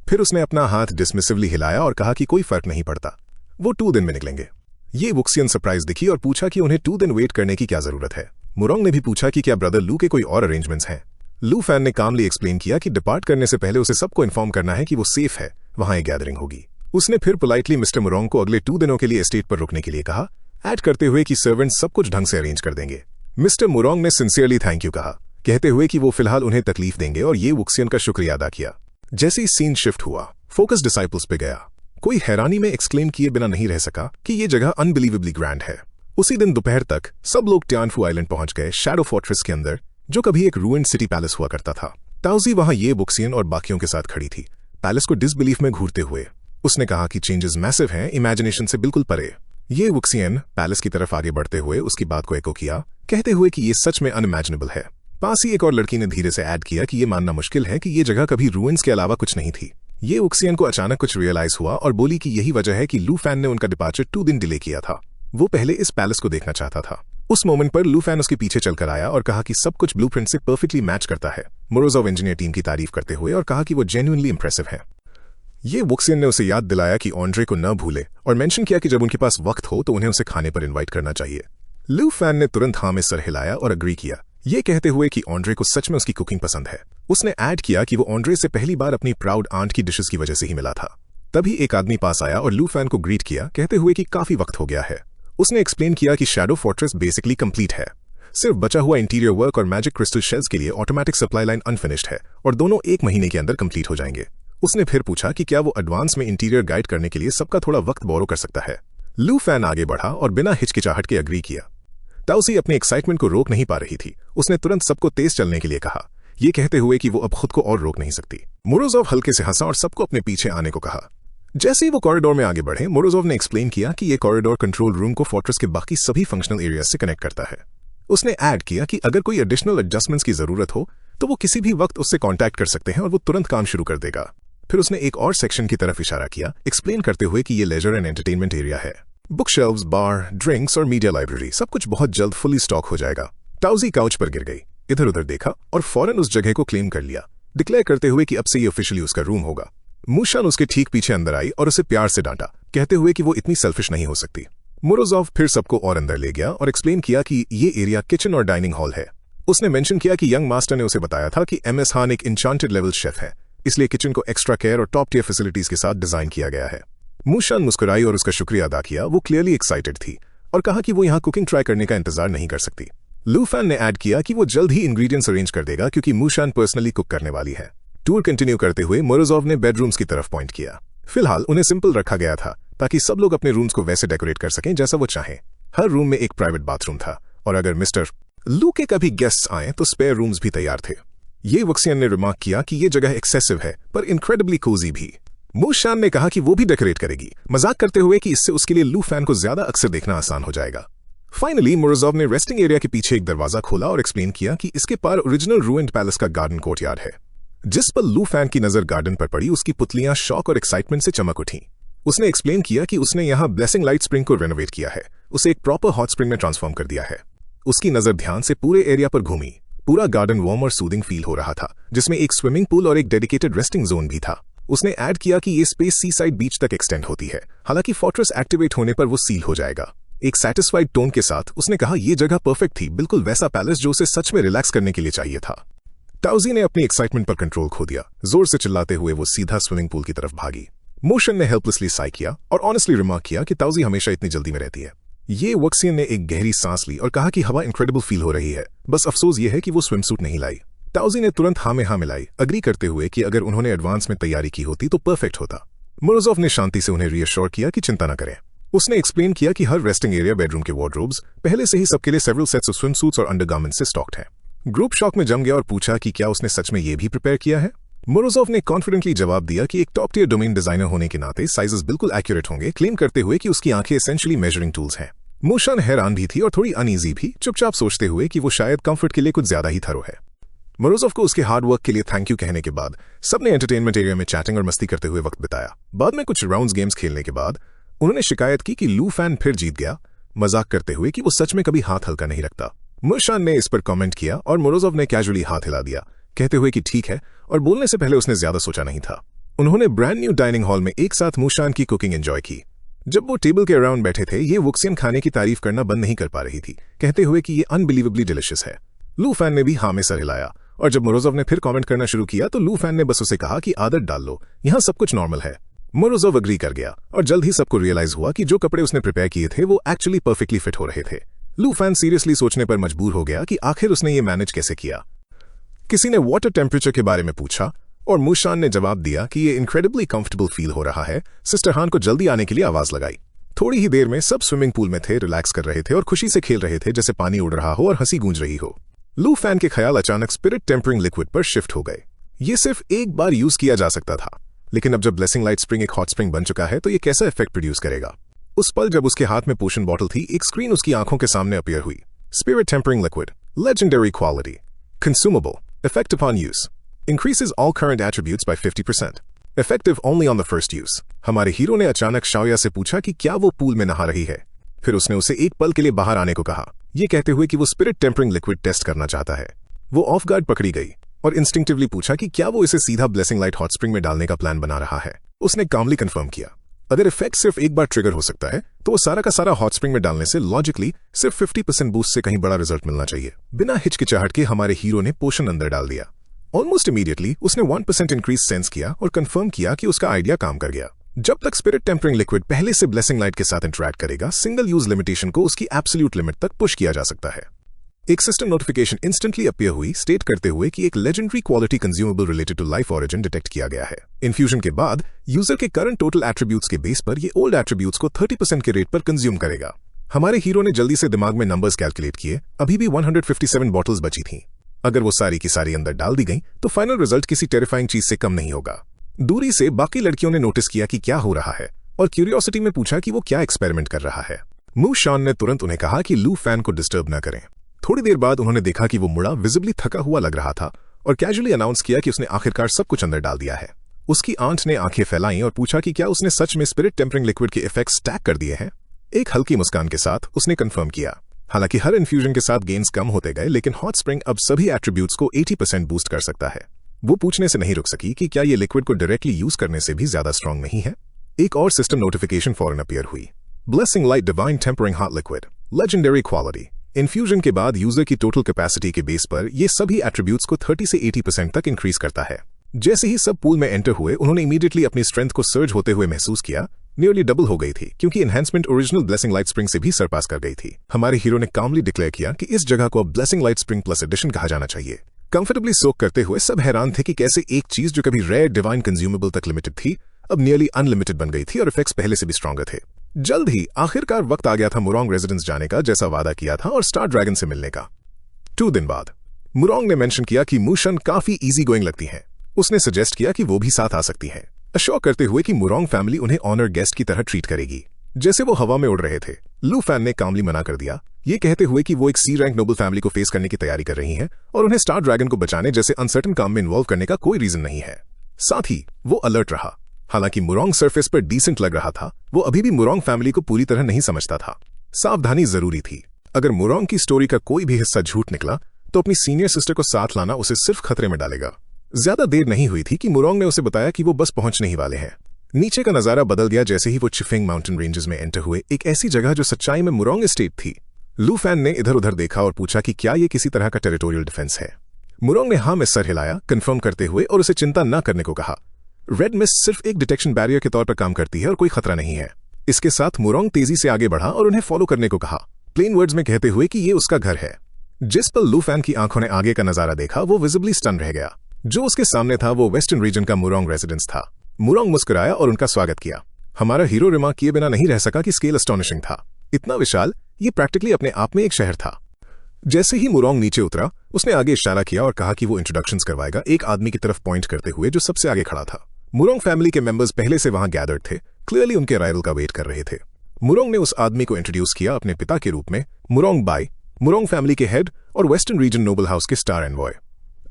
फिर उसने अपना हाथ डिसमिसिवली हिलाया और कहा कि कोई फर्क नहीं पड़ता, वो 2 दिन में निकलेंगे। ये वुक्सियन सरप्राइज दिखी और पूछा कि उन्हें 2 दिन वेट करने की क्या जरूरत है। मुरोंग ने भी पूछा कि क्या ब्रदर लू के कोई और अरेंजमेंट्स हैं। लू फैन ने कामली एक्सप्लेन किया कि डिपार्ट करने से पहले उसे सबको इन्फॉर्म करना है कि वो सेफ है, वहां एक गैदरिंग होगी। उसने फिर पोलाइटली मिस्टर मुरोंग को अगले 2 दिनों के लिए एस्टेट पर रुकने के लिए कहा, ऐड करते हुए कि सर्वेंट सब कुछ ढंग से अरेंज कर देंगे। मिस्टर मुरोंग ने सिंसियरली थैंक यू कहा, कहते हुए कि वो फिलहाल उन्हें तकलीफ देंगे, और ये वुक्सियन का शुक्रिया अदा किया। जैसे ही सीन शिफ्ट हुआ, फोकस डिसाइपल्स पे गया। कोई हैरानी में एक्सक्लेम किए बिना नहीं रह सका कि ये जगह अनबिलीवेबली ग्रैंड है। उसी दिन दोपहर तक सब लोग ट्यानफू आइलैंड पहुंच गए, शैडो फोर्ट्रेस के अंदर, जो कभी एक रूइंड सिटी पैलेस हुआ करता था। ताउजी वहां ये वुक्सियन और बाकियों के साथ खड़ी थी, पैलेस को डिसबिलीफ में घूरते हुए। उसने कहा कि चेंजेस मैसिव हैं, इमेजिनेशन से बिल्कुल परे। ये वुक्सियन पैलेस की तरफ आगे बढ़ते हुए उसकी बात को एको किया, कहते हुए कि ये सच में अनइमेजिनेबल है। पास ही एक और लड़की ने धीरे से ऐड किया कि ये मानना मुश्किल है कि ये जगह कभी रूइंस के अलावा कुछ नहीं थी। ये वुक्सियन को अचानक कुछ रियलाइज हुआ और बोली कि यही वजह है कि लू फैन ने उनका डिपार्चर 2 दिन डिले किया था। वो पहले इस पैलेस को देखना चाहता था। उस मोमेंट पर लू फैन उसके पीछे चलकर आया और कहा कि सब कुछ ब्लूप्रिंट से परफेक्टली मैच करता है, मोरोजोव इंजीनियर टीम की तारीफ करते हुए, और कहा कि वो जेन्युइनली इंप्रेसिव है। ये वुक्सियन ने उसे याद दिलाया कि ऑन्ड्रे को न भूले और मेंशन किया कि जब उनके पास वक्त हो तो उन्हें उसे खाने पर इनवाइट करना चाहिए। लू फैन ने तुरंत हाँ में सर हिलाया और अग्री किया, ये कहते हुए कि ऑन्ड्रे को सच में उसकी कुकिंग पसंद है। उसने ऐड किया कि वो ऑन्ड्रे से पहली बार अपनी प्राउड आंट की डिशेस की वजह से ही मिला था। तभी एक आदमी पास आया और लू फैन को ग्रीट किया, कहते हुए कि काफी वक्त हो गया है। उसने एक्सप्लेन किया कि शैडो फोर्ट्रेस बेसिकली कंप्लीट है, सिर्फ बचा हुआ इंटीरियर वर्क और मैजिक क्रिस्टल शेल्स के लिए ऑटोमेटिक सप्लाई लाइन अनफिनिश्ड है, और दोनों 1 महीने के अंदर कंप्लीट हो जाएंगे। उसने फिर पूछा कि क्या वो एडवांस में इंटीरियर गाइड करने के लिए सबका थोड़ा वक्त बोरो कर सकता है। लू फैन आगे बढ़ा और बिना हिचकिचाहट के अग्री किया। ताउसी अपने एक्साइटमेंट को रोक नहीं पा रही थी। उसने तुरंत सबको तेज चलने के लिए कहा, ये कहते हुए कि वो अब खुद को और रोक नहीं सकती। मोरोजोव हल्के से हंसा और सबको अपने पीछे आने को कहा। जैसे ही वो कॉरिडोर में आगे बढ़े, मोरोजोव ने एक्सप्लेन किया कि ये कॉरिडोर कंट्रोल रूम को फोर्ट्रेस के बाकी सभी फंक्शनल एरिया से कनेक्ट करता है। उसने ऐड किया कि अगर कोई एडिशनल एडजस्टमेंट्स की जरूरत हो तो वो किसी भी वक्त उससे कांटेक्ट कर सकते हैं और वो तुरंत काम शुरू कर देगा। फिर उसने एक और सेक्शन की तरफ इशारा किया, एक्सप्लेन करते हुए कि ये लेजर एंड एंटरटेनमेंट एरिया है। बुक शेल्व्स, बार, ड्रिंक्स और मीडिया लाइब्रेरी सब कुछ बहुत जल्द फुली स्टॉक हो जाएगा। ताउजी काउच पर गिर गई, इधर उधर देखा और फौरन उस जगह को क्लेम कर लिया, डिक्लेयर करते हुए कि अब से ये ऑफिशियली उसका रूम होगा। मूशान उसके ठीक पीछे अंदर आई और उसे प्यार से डांटा, कहते हुए कि वो इतनी सेल्फिश नहीं हो सकती। मोरोजोव फिर सबको और अंदर ले गया और एक्सप्लेन किया कि ये एरिया किचन और डाइनिंग हॉल है। उसने मेंशन किया कि यंग मास्टर ने उसे बताया था कि MS हान एक इंचांटेड लेवल शेफ है, इसलिए किचन को एक्स्ट्रा केयर और टॉप टियर फैसिलिटीज के साथ डिजाइन किया गया है। मूशान मुस्कुराई और उसका शुक्रिया अदा किया। वो क्लियरली एक्साइटेड थी और कहा कि वो यहाँ कुकिंग ट्राई करने का इंतजार नहीं कर सकती। लू फैन ने ऐड किया कि वो जल्द ही इंग्रेडिएंट्स अरेंज कर देगा क्योंकि मूशान पर्सनली कुक करने वाली है। टूर कंटिन्यू करते हुए मोरोजोव ने बेडरूम्स की तरफ पॉइंट किया। फिलहाल उन्हें सिंपल रखा गया था ताकि सब लोग अपने रूम्स को वैसे डेकोरेट कर सकें जैसा वो चाहें। हर रूम में एक प्राइवेट बाथरूम था और अगर मिस्टर लू के कभी गेस्ट्स आए तो स्पेयर रूम्स भी तैयार थे। ये वक्सियन ने रिमार्क किया कि ये जगह एक्सेसिव है पर इनक्रेडिबली कोजी भी। मूशान ने कहा कि वो भी डेकोरेट करेगी, मजाक करते हुए कि इससे उसके लिए लू फैन को ज्यादा अक्सर देखना आसान हो जाएगा। फाइनली मोरोजोव ने रेस्टिंग एरिया के पीछे एक दरवाजा खोला और एक्सप्लेन किया कि इसके पार ओरिजिनल रूइंड पैलेस का गार्डन कोर्टयार्ड है। जिस पर लू फैन की नजर गार्डन पर पड़ी, उसकी पुतलियां शौक और एक्साइटमेंट से चमक उठी। उसने एक्सप्लेन किया कि उसने यहाँ ब्लेसिंग लाइट स्प्रिंग को रेनोवेट किया है, उसे एक प्रॉपर हॉट स्प्रिंग में ट्रांसफॉर्म कर दिया है। उसकी नजर ध्यान से पूरे एरिया पर घूमी। पूरा गार्डन वार्म और सूदिंग फील हो रहा था, जिसमें एक स्विमिंग पूल और एक डेडिकेटेड रेस्टिंग जोन भी था। उसने ऐड किया कि ये स्पेस सी साइड बीच तक एक्सटेंड होती है, हालांकि फोर्ट्रेस एक्टिवेट होने पर वो सील हो जाएगा। एक सैटिस्फाइड टोन के साथ उसने कहा ये जगह परफेक्ट थी, बिल्कुल वैसा पैलेस जो उसे सच में रिलैक्स करने के लिए चाहिए था। ताउजी ने अपनी एक्साइटमेंट पर कंट्रोल खो दिया। जोर से चिल्लाते हुए वो सीधा स्विमिंग पूल की तरफ भागी। मोशन ने हेल्पलेसली साई किया और ऑनेस्टली रिमार्क किया कि ताउजी हमेशा इतनी जल्दी में रहती है। ये वक्सियन ने एक गहरी सांस ली और कहा कि हवा इनक्रेडिबल फील हो रही है, बस अफसोस ये है कि वो स्विमसूट नहीं लाई। ताउजी ने तुरंत हाँ में हाँ मिलाई, अग्री करते हुए कि अगर उन्होंने एडवांस में तैयारी की होती तो परफेक्ट होता। मोरोजोव ने शांति से उन्हें रियश्योर किया कि चिंता न करें। उसने एक्सप्लेन किया कि हर रेस्टिंग एरिया बेडरूम के वार्डरोब्स पहले से ही सबके लिए सेवरल सेट्स ऑफ स्विमसूट्स और अंडरगारमेंट्स से स्टॉक्ड हैं। ग्रुप शॉक में जम गया और पूछा कि क्या उसने सच में ये भी प्रिपेयर किया है। मोरोजोव ने कॉन्फिडेंटली जवाब दिया कि एक टॉप टियर डोमेन डिजाइनर होने के नाते साइजेस बिल्कुल एक्यूरेट होंगे, क्लेम करते हुए कि उसकी आंखें एसेंशियली मेजरिंग टूल्स हैं। मूशान हैरान भी थी और थोड़ी अनईजी भी, चुपचाप सोचते हुए कि वो शायद कंफर्ट के लिए कुछ ज्यादा ही थरो है। मोरोजोव को उसके हार्ड वर्क के लिए थैंक यू कहने के बाद सबने एंटरटेनमेंट एरिया में चैटिंग और मस्ती करते हुए वक्त बिताया। बाद में कुछ राउंड्स गेम्स खेलने के बाद उन्होंने शिकायत की कि लू फैन फिर जीत गया, मजाक करते हुए कि वो सच में कभी हाथ हल्का नहीं रखता। मूशान ने इस पर कमेंट किया और मोरोजोव ने कैजुअली हाथ हिला दिया, कहते हुए कि ठीक है, और बोलने से पहले उसने ज्यादा सोचा नहीं था। उन्होंने ब्रांड न्यू डाइनिंग हॉल में एक साथ मूशान की कुकिंग एंजॉय की। जब वो टेबल के अराउंड बैठे थे, ये वुक्सियन खाने की तारीफ करना बंद नहीं कर पा रही थी, कहते हुए कि ये अनबिलीवेबली डिलिशियस है। लू फैन ने भी हाँ में सर हिलाया और जब मोरोजोव ने फिर कमेंट करना शुरू किया तो लू फैन ने बस उसे कहा कि आदत डाल लो, यहाँ सब कुछ नॉर्मल है। मोरोजोव अग्री कर गया और जल्द ही सबको रियलाइज हुआ कि जो कपड़े उसने प्रिपेयर किए थे वो एक्चुअली परफेक्टली फिट हो रहे थे। लू फैन सीरियसली सोचने पर मजबूर हो गया कि आखिर उसने ये मैनेज कैसे किया। किसी ने वाटर टेम्परेचर के बारे में पूछा और मूशान ने जवाब दिया कि ये इनक्रेडिबली कंफर्टेबल फील हो रहा है। सिस्टर हान को जल्दी आने के लिए आवाज लगाई। थोड़ी ही देर में सब स्विमिंग पूल में थे, रिलैक्स कर रहे थे और खुशी से खेल रहे थे जैसे पानी उड़ रहा हो और हंसी गूंज रही हो। लू फैन के ख्याल अचानक स्पिरिट टेम्परिंग लिक्विड पर शिफ्ट हो गए। ये सिर्फ एक बार यूज किया जा सकता था, लेकिन अब जब ब्लेसिंग लाइट स्प्रिंग एक हॉट स्प्रिंग बन चुका है तो ये कैसा इफेक्ट प्रोड्यूस करेगा। उस पल जब उसके हाथ में पोशन बॉटल थी, एक स्क्रीन उसकी आंखों के सामने अपीयर हुई। Spirit tempering liquid, legendary quality, consumable, effect upon use, increases all current attributes by 50%, effective only on the first use. हमारे हीरो ने अचानक शाओया से पूछा कि क्या वो पूल में नहा रही है। फिर उसने उसे एक पल के लिए बाहर आने को कहा, ये कहते हुए कि वो स्पिरिट टेम्परिंग लिक्विड टेस्ट करना चाहता है। वो ऑफ गार्ड पकड़ी गई और इंस्टिंक्टिवली पूछा कि क्या वो इसे सीधा ब्लेसिंग लाइट हॉट स्प्रिंग में डालने का प्लान बना रहा है। उसने कामली कंफर्म किया, अगर इफेक्ट सिर्फ एक बार ट्रिगर हो सकता है तो वो सारा का सारा हॉट स्प्रिंग में डालने से लॉजिकली सिर्फ 50% बूस्ट से कहीं बड़ा रिजल्ट मिलना चाहिए। बिना हिचकिचाहट के हमारे हीरो ने पोशन अंदर डाल दिया। ऑलमोस्ट इमीडिएटली उसने 1% इंक्रीज सेंस किया और कंफर्म किया कि उसका आइडिया काम कर गया। जब तक स्पिरिट टेम्परिंग लिक्विड पहले से ब्लेसिंग लाइट के साथ इंटरैक्ट करेगा, सिंगल यूज लिमिटेशन को उसकी एब्सोल्यूट लिमिट तक पुश किया जा सकता है। एक सिस्टम नोटिफिकेशन इंस्टेंटली अपीयर हुई, स्टेट करते हुए कि एक legendary quality consumable related to life origin detect किया गया है। इन्फ्यूजन के बाद यूजर के करंट टोटल एट्रीब्यूट्स के बेस पर ये ओल्ड एट्रीब्यूट्स को 30% के रेट पर कंज्यूम करेगा। हमारे हीरो ने जल्दी से दिमाग में नंबर्स कैलकुलेट किए। अभी भी 157 बॉटल्स बची थीं। अगर वो सारी की सारी अंदर डाल दी गई तो फाइनल रिजल्ट किसी टेरिफाइंग चीज से कम नहीं होगा। दूरी से बाकी लड़कियों ने नोटिस किया कि क्या हो रहा है और क्यूरियोसिटी में पूछा कि वो क्या एक्सपेरिमेंट कर रहा है। मूशान ने तुरंत उन्हें कहा कि लू फैन को डिस्टर्ब न करें। थोड़ी देर बाद उन्होंने देखा कि वो मुड़ा विजिबली थका हुआ लग रहा था और कैजुअली अनाउंस किया कि उसने आखिरकार सब कुछ अंदर डाल दिया है। उसकी आंट ने आंखें फैलाई और पूछा कि क्या उसने सच में स्पिरिट टेम्परिंग लिक्विड के इफेक्ट्स स्टैक कर दिए हैं। एक हल्की मुस्कान के साथ उसने कंफर्म किया। हालांकि हर इन्फ्यूजन के साथ गेन्स कम होते गए, लेकिन हॉट स्प्रिंग अब सभी एट्रीब्यूट्स को 80% बूस्ट कर सकता है। वो पूछने से नहीं रुक सकी कि क्या ये लिक्विड को डायरेक्टली यूज करने से भी ज्यादा स्ट्रांग नहीं है। एक और सिस्टम नोटिफिकेशन फौरन अपीयर हुई। Blessing light divine tempering hot liquid, legendary quality. Infusion के बाद यूजर की टोटल कैपेसिटी के बेस पर ये सभी एट्रीब्यूट्स को 30 से 80% तक इंक्रीज करता है। जैसे ही सब पूल में एंटर हुए, उन्होंने इमीडिएटली अपनी स्ट्रेंथ को सर्ज होते हुए महसूस किया। नियरली डबल हो गई थी क्योंकि enhancement original blessing light spring से भी सरपास कर गई थी। हमारे हीरो ने कामली डिक्लेयर किया कि इस जगह को अब blessing light spring plus edition कहा जाना चाहिए। कंफर्टेबली सोक करते हुए सब हैरान थे कि कैसे एक चीज जो कभी रेयर डिवाइन कंज्यूमेबल तक लिमिटेड थी, अब नियरली अनलिमिटेड बन गई थी और इफेक्ट्स पहले से भी स्ट्रॉन्गर थे। जल्द ही आखिरकार वक्त आ गया था मुरोंग रेजिडेंस जाने का, जैसा वादा किया था, और स्टार ड्रैगन से मिलने का। 2 दिन बाद मुरोंग ने मेंशन किया कि मूशन काफी इजी गोइंग लगती हैं। उसने सजेस्ट किया कि वो भी साथ आ सकती हैं, अश्योर करते हुए कि मुरोंग फैमिली उन्हें ऑनर गेस्ट की तरह ट्रीट करेगी। जैसे वो हवा में उड़ रहे थे, लू फैन ने कामली मना कर दिया, ये कहते हुए कि वो एक सी रैंक नोबल फैमिली को फेस करने की तैयारी कर रही हैं और उन्हें स्टार ड्रैगन को बचाने जैसे अनसर्टन काम में इन्वॉल्व करने का कोई रीजन नहीं है। साथ ही वो अलर्ट रहा। हालांकि मुरोंग सरफेस पर डिसेंट लग रहा था, वो अभी भी मुरोंग फैमिली को पूरी तरह नहीं समझता था। सावधानी जरूरी थी। अगर मुरोंग की स्टोरी का कोई भी हिस्सा झूठ निकला तो अपनी सीनियर सिस्टर को साथ लाना उसे सिर्फ खतरे में डालेगा। ज्यादा देर नहीं हुई थी कि मुरोंग ने उसे बताया कि वो बस पहुंचने ही वाले हैं। नीचे का नजारा बदल गया जैसे ही वो चिफिंग माउंटेन रेंजेस में एंटर हुए, एक ऐसी जगह जो सच्चाई में मुरोंग एस्टेट थी। लू फैन ने इधर उधर देखा और पूछा कि क्या ये किसी तरह का टेरिटोरियल डिफेंस है। मुरोंग ने हाँ में सर हिलाया, कंफर्म करते हुए, और उसे चिंता न करने को कहा। रेड मिस्ट सिर्फ एक डिटेक्शन बैरियर के तौर पर काम करती है और कोई खतरा नहीं है। इसके साथ मुरोंग तेजी से आगे बढ़ा और उन्हें फॉलो करने को कहा, प्लेन वर्ड्स में कहते हुए कि ये उसका घर है। जिस पल लू फैन की आंखों ने आगे का नजारा देखा, वो विजिबली स्टन रह गया। जो उसके सामने था वो वेस्टर्न रीजन का मुरोंग रेजिडेंस था। मुरोंग मुस्कुराया और उनका स्वागत किया। हमारा हीरो रिमार्क किए बिना नहीं रह सका कि स्केल एस्टोनिशिंग था। इतना विशाल, ये प्रैक्टिकली अपने आप में एक शहर था। जैसे ही मुरोंग नीचे उतरा, उसने आगे इशारा किया और कहा कि वो इंट्रोडक्शंस करवाएगा, एक आदमी की तरफ पॉइंट करते हुए जो सबसे आगे खड़ा था। मुरोंग फैमिली के मेंबर्स पहले से वहां गैदर्ड थे, क्लियरली उनके अराइवल का वेट कर रहे थे। मुरोंग ने उस आदमी को इंट्रोड्यूस किया अपने पिता के रूप में, मुरोंग बाई, मुरोंग फैमिली के हेड और वेस्टर्न रीजन नोबल हाउस के स्टार एनवॉय।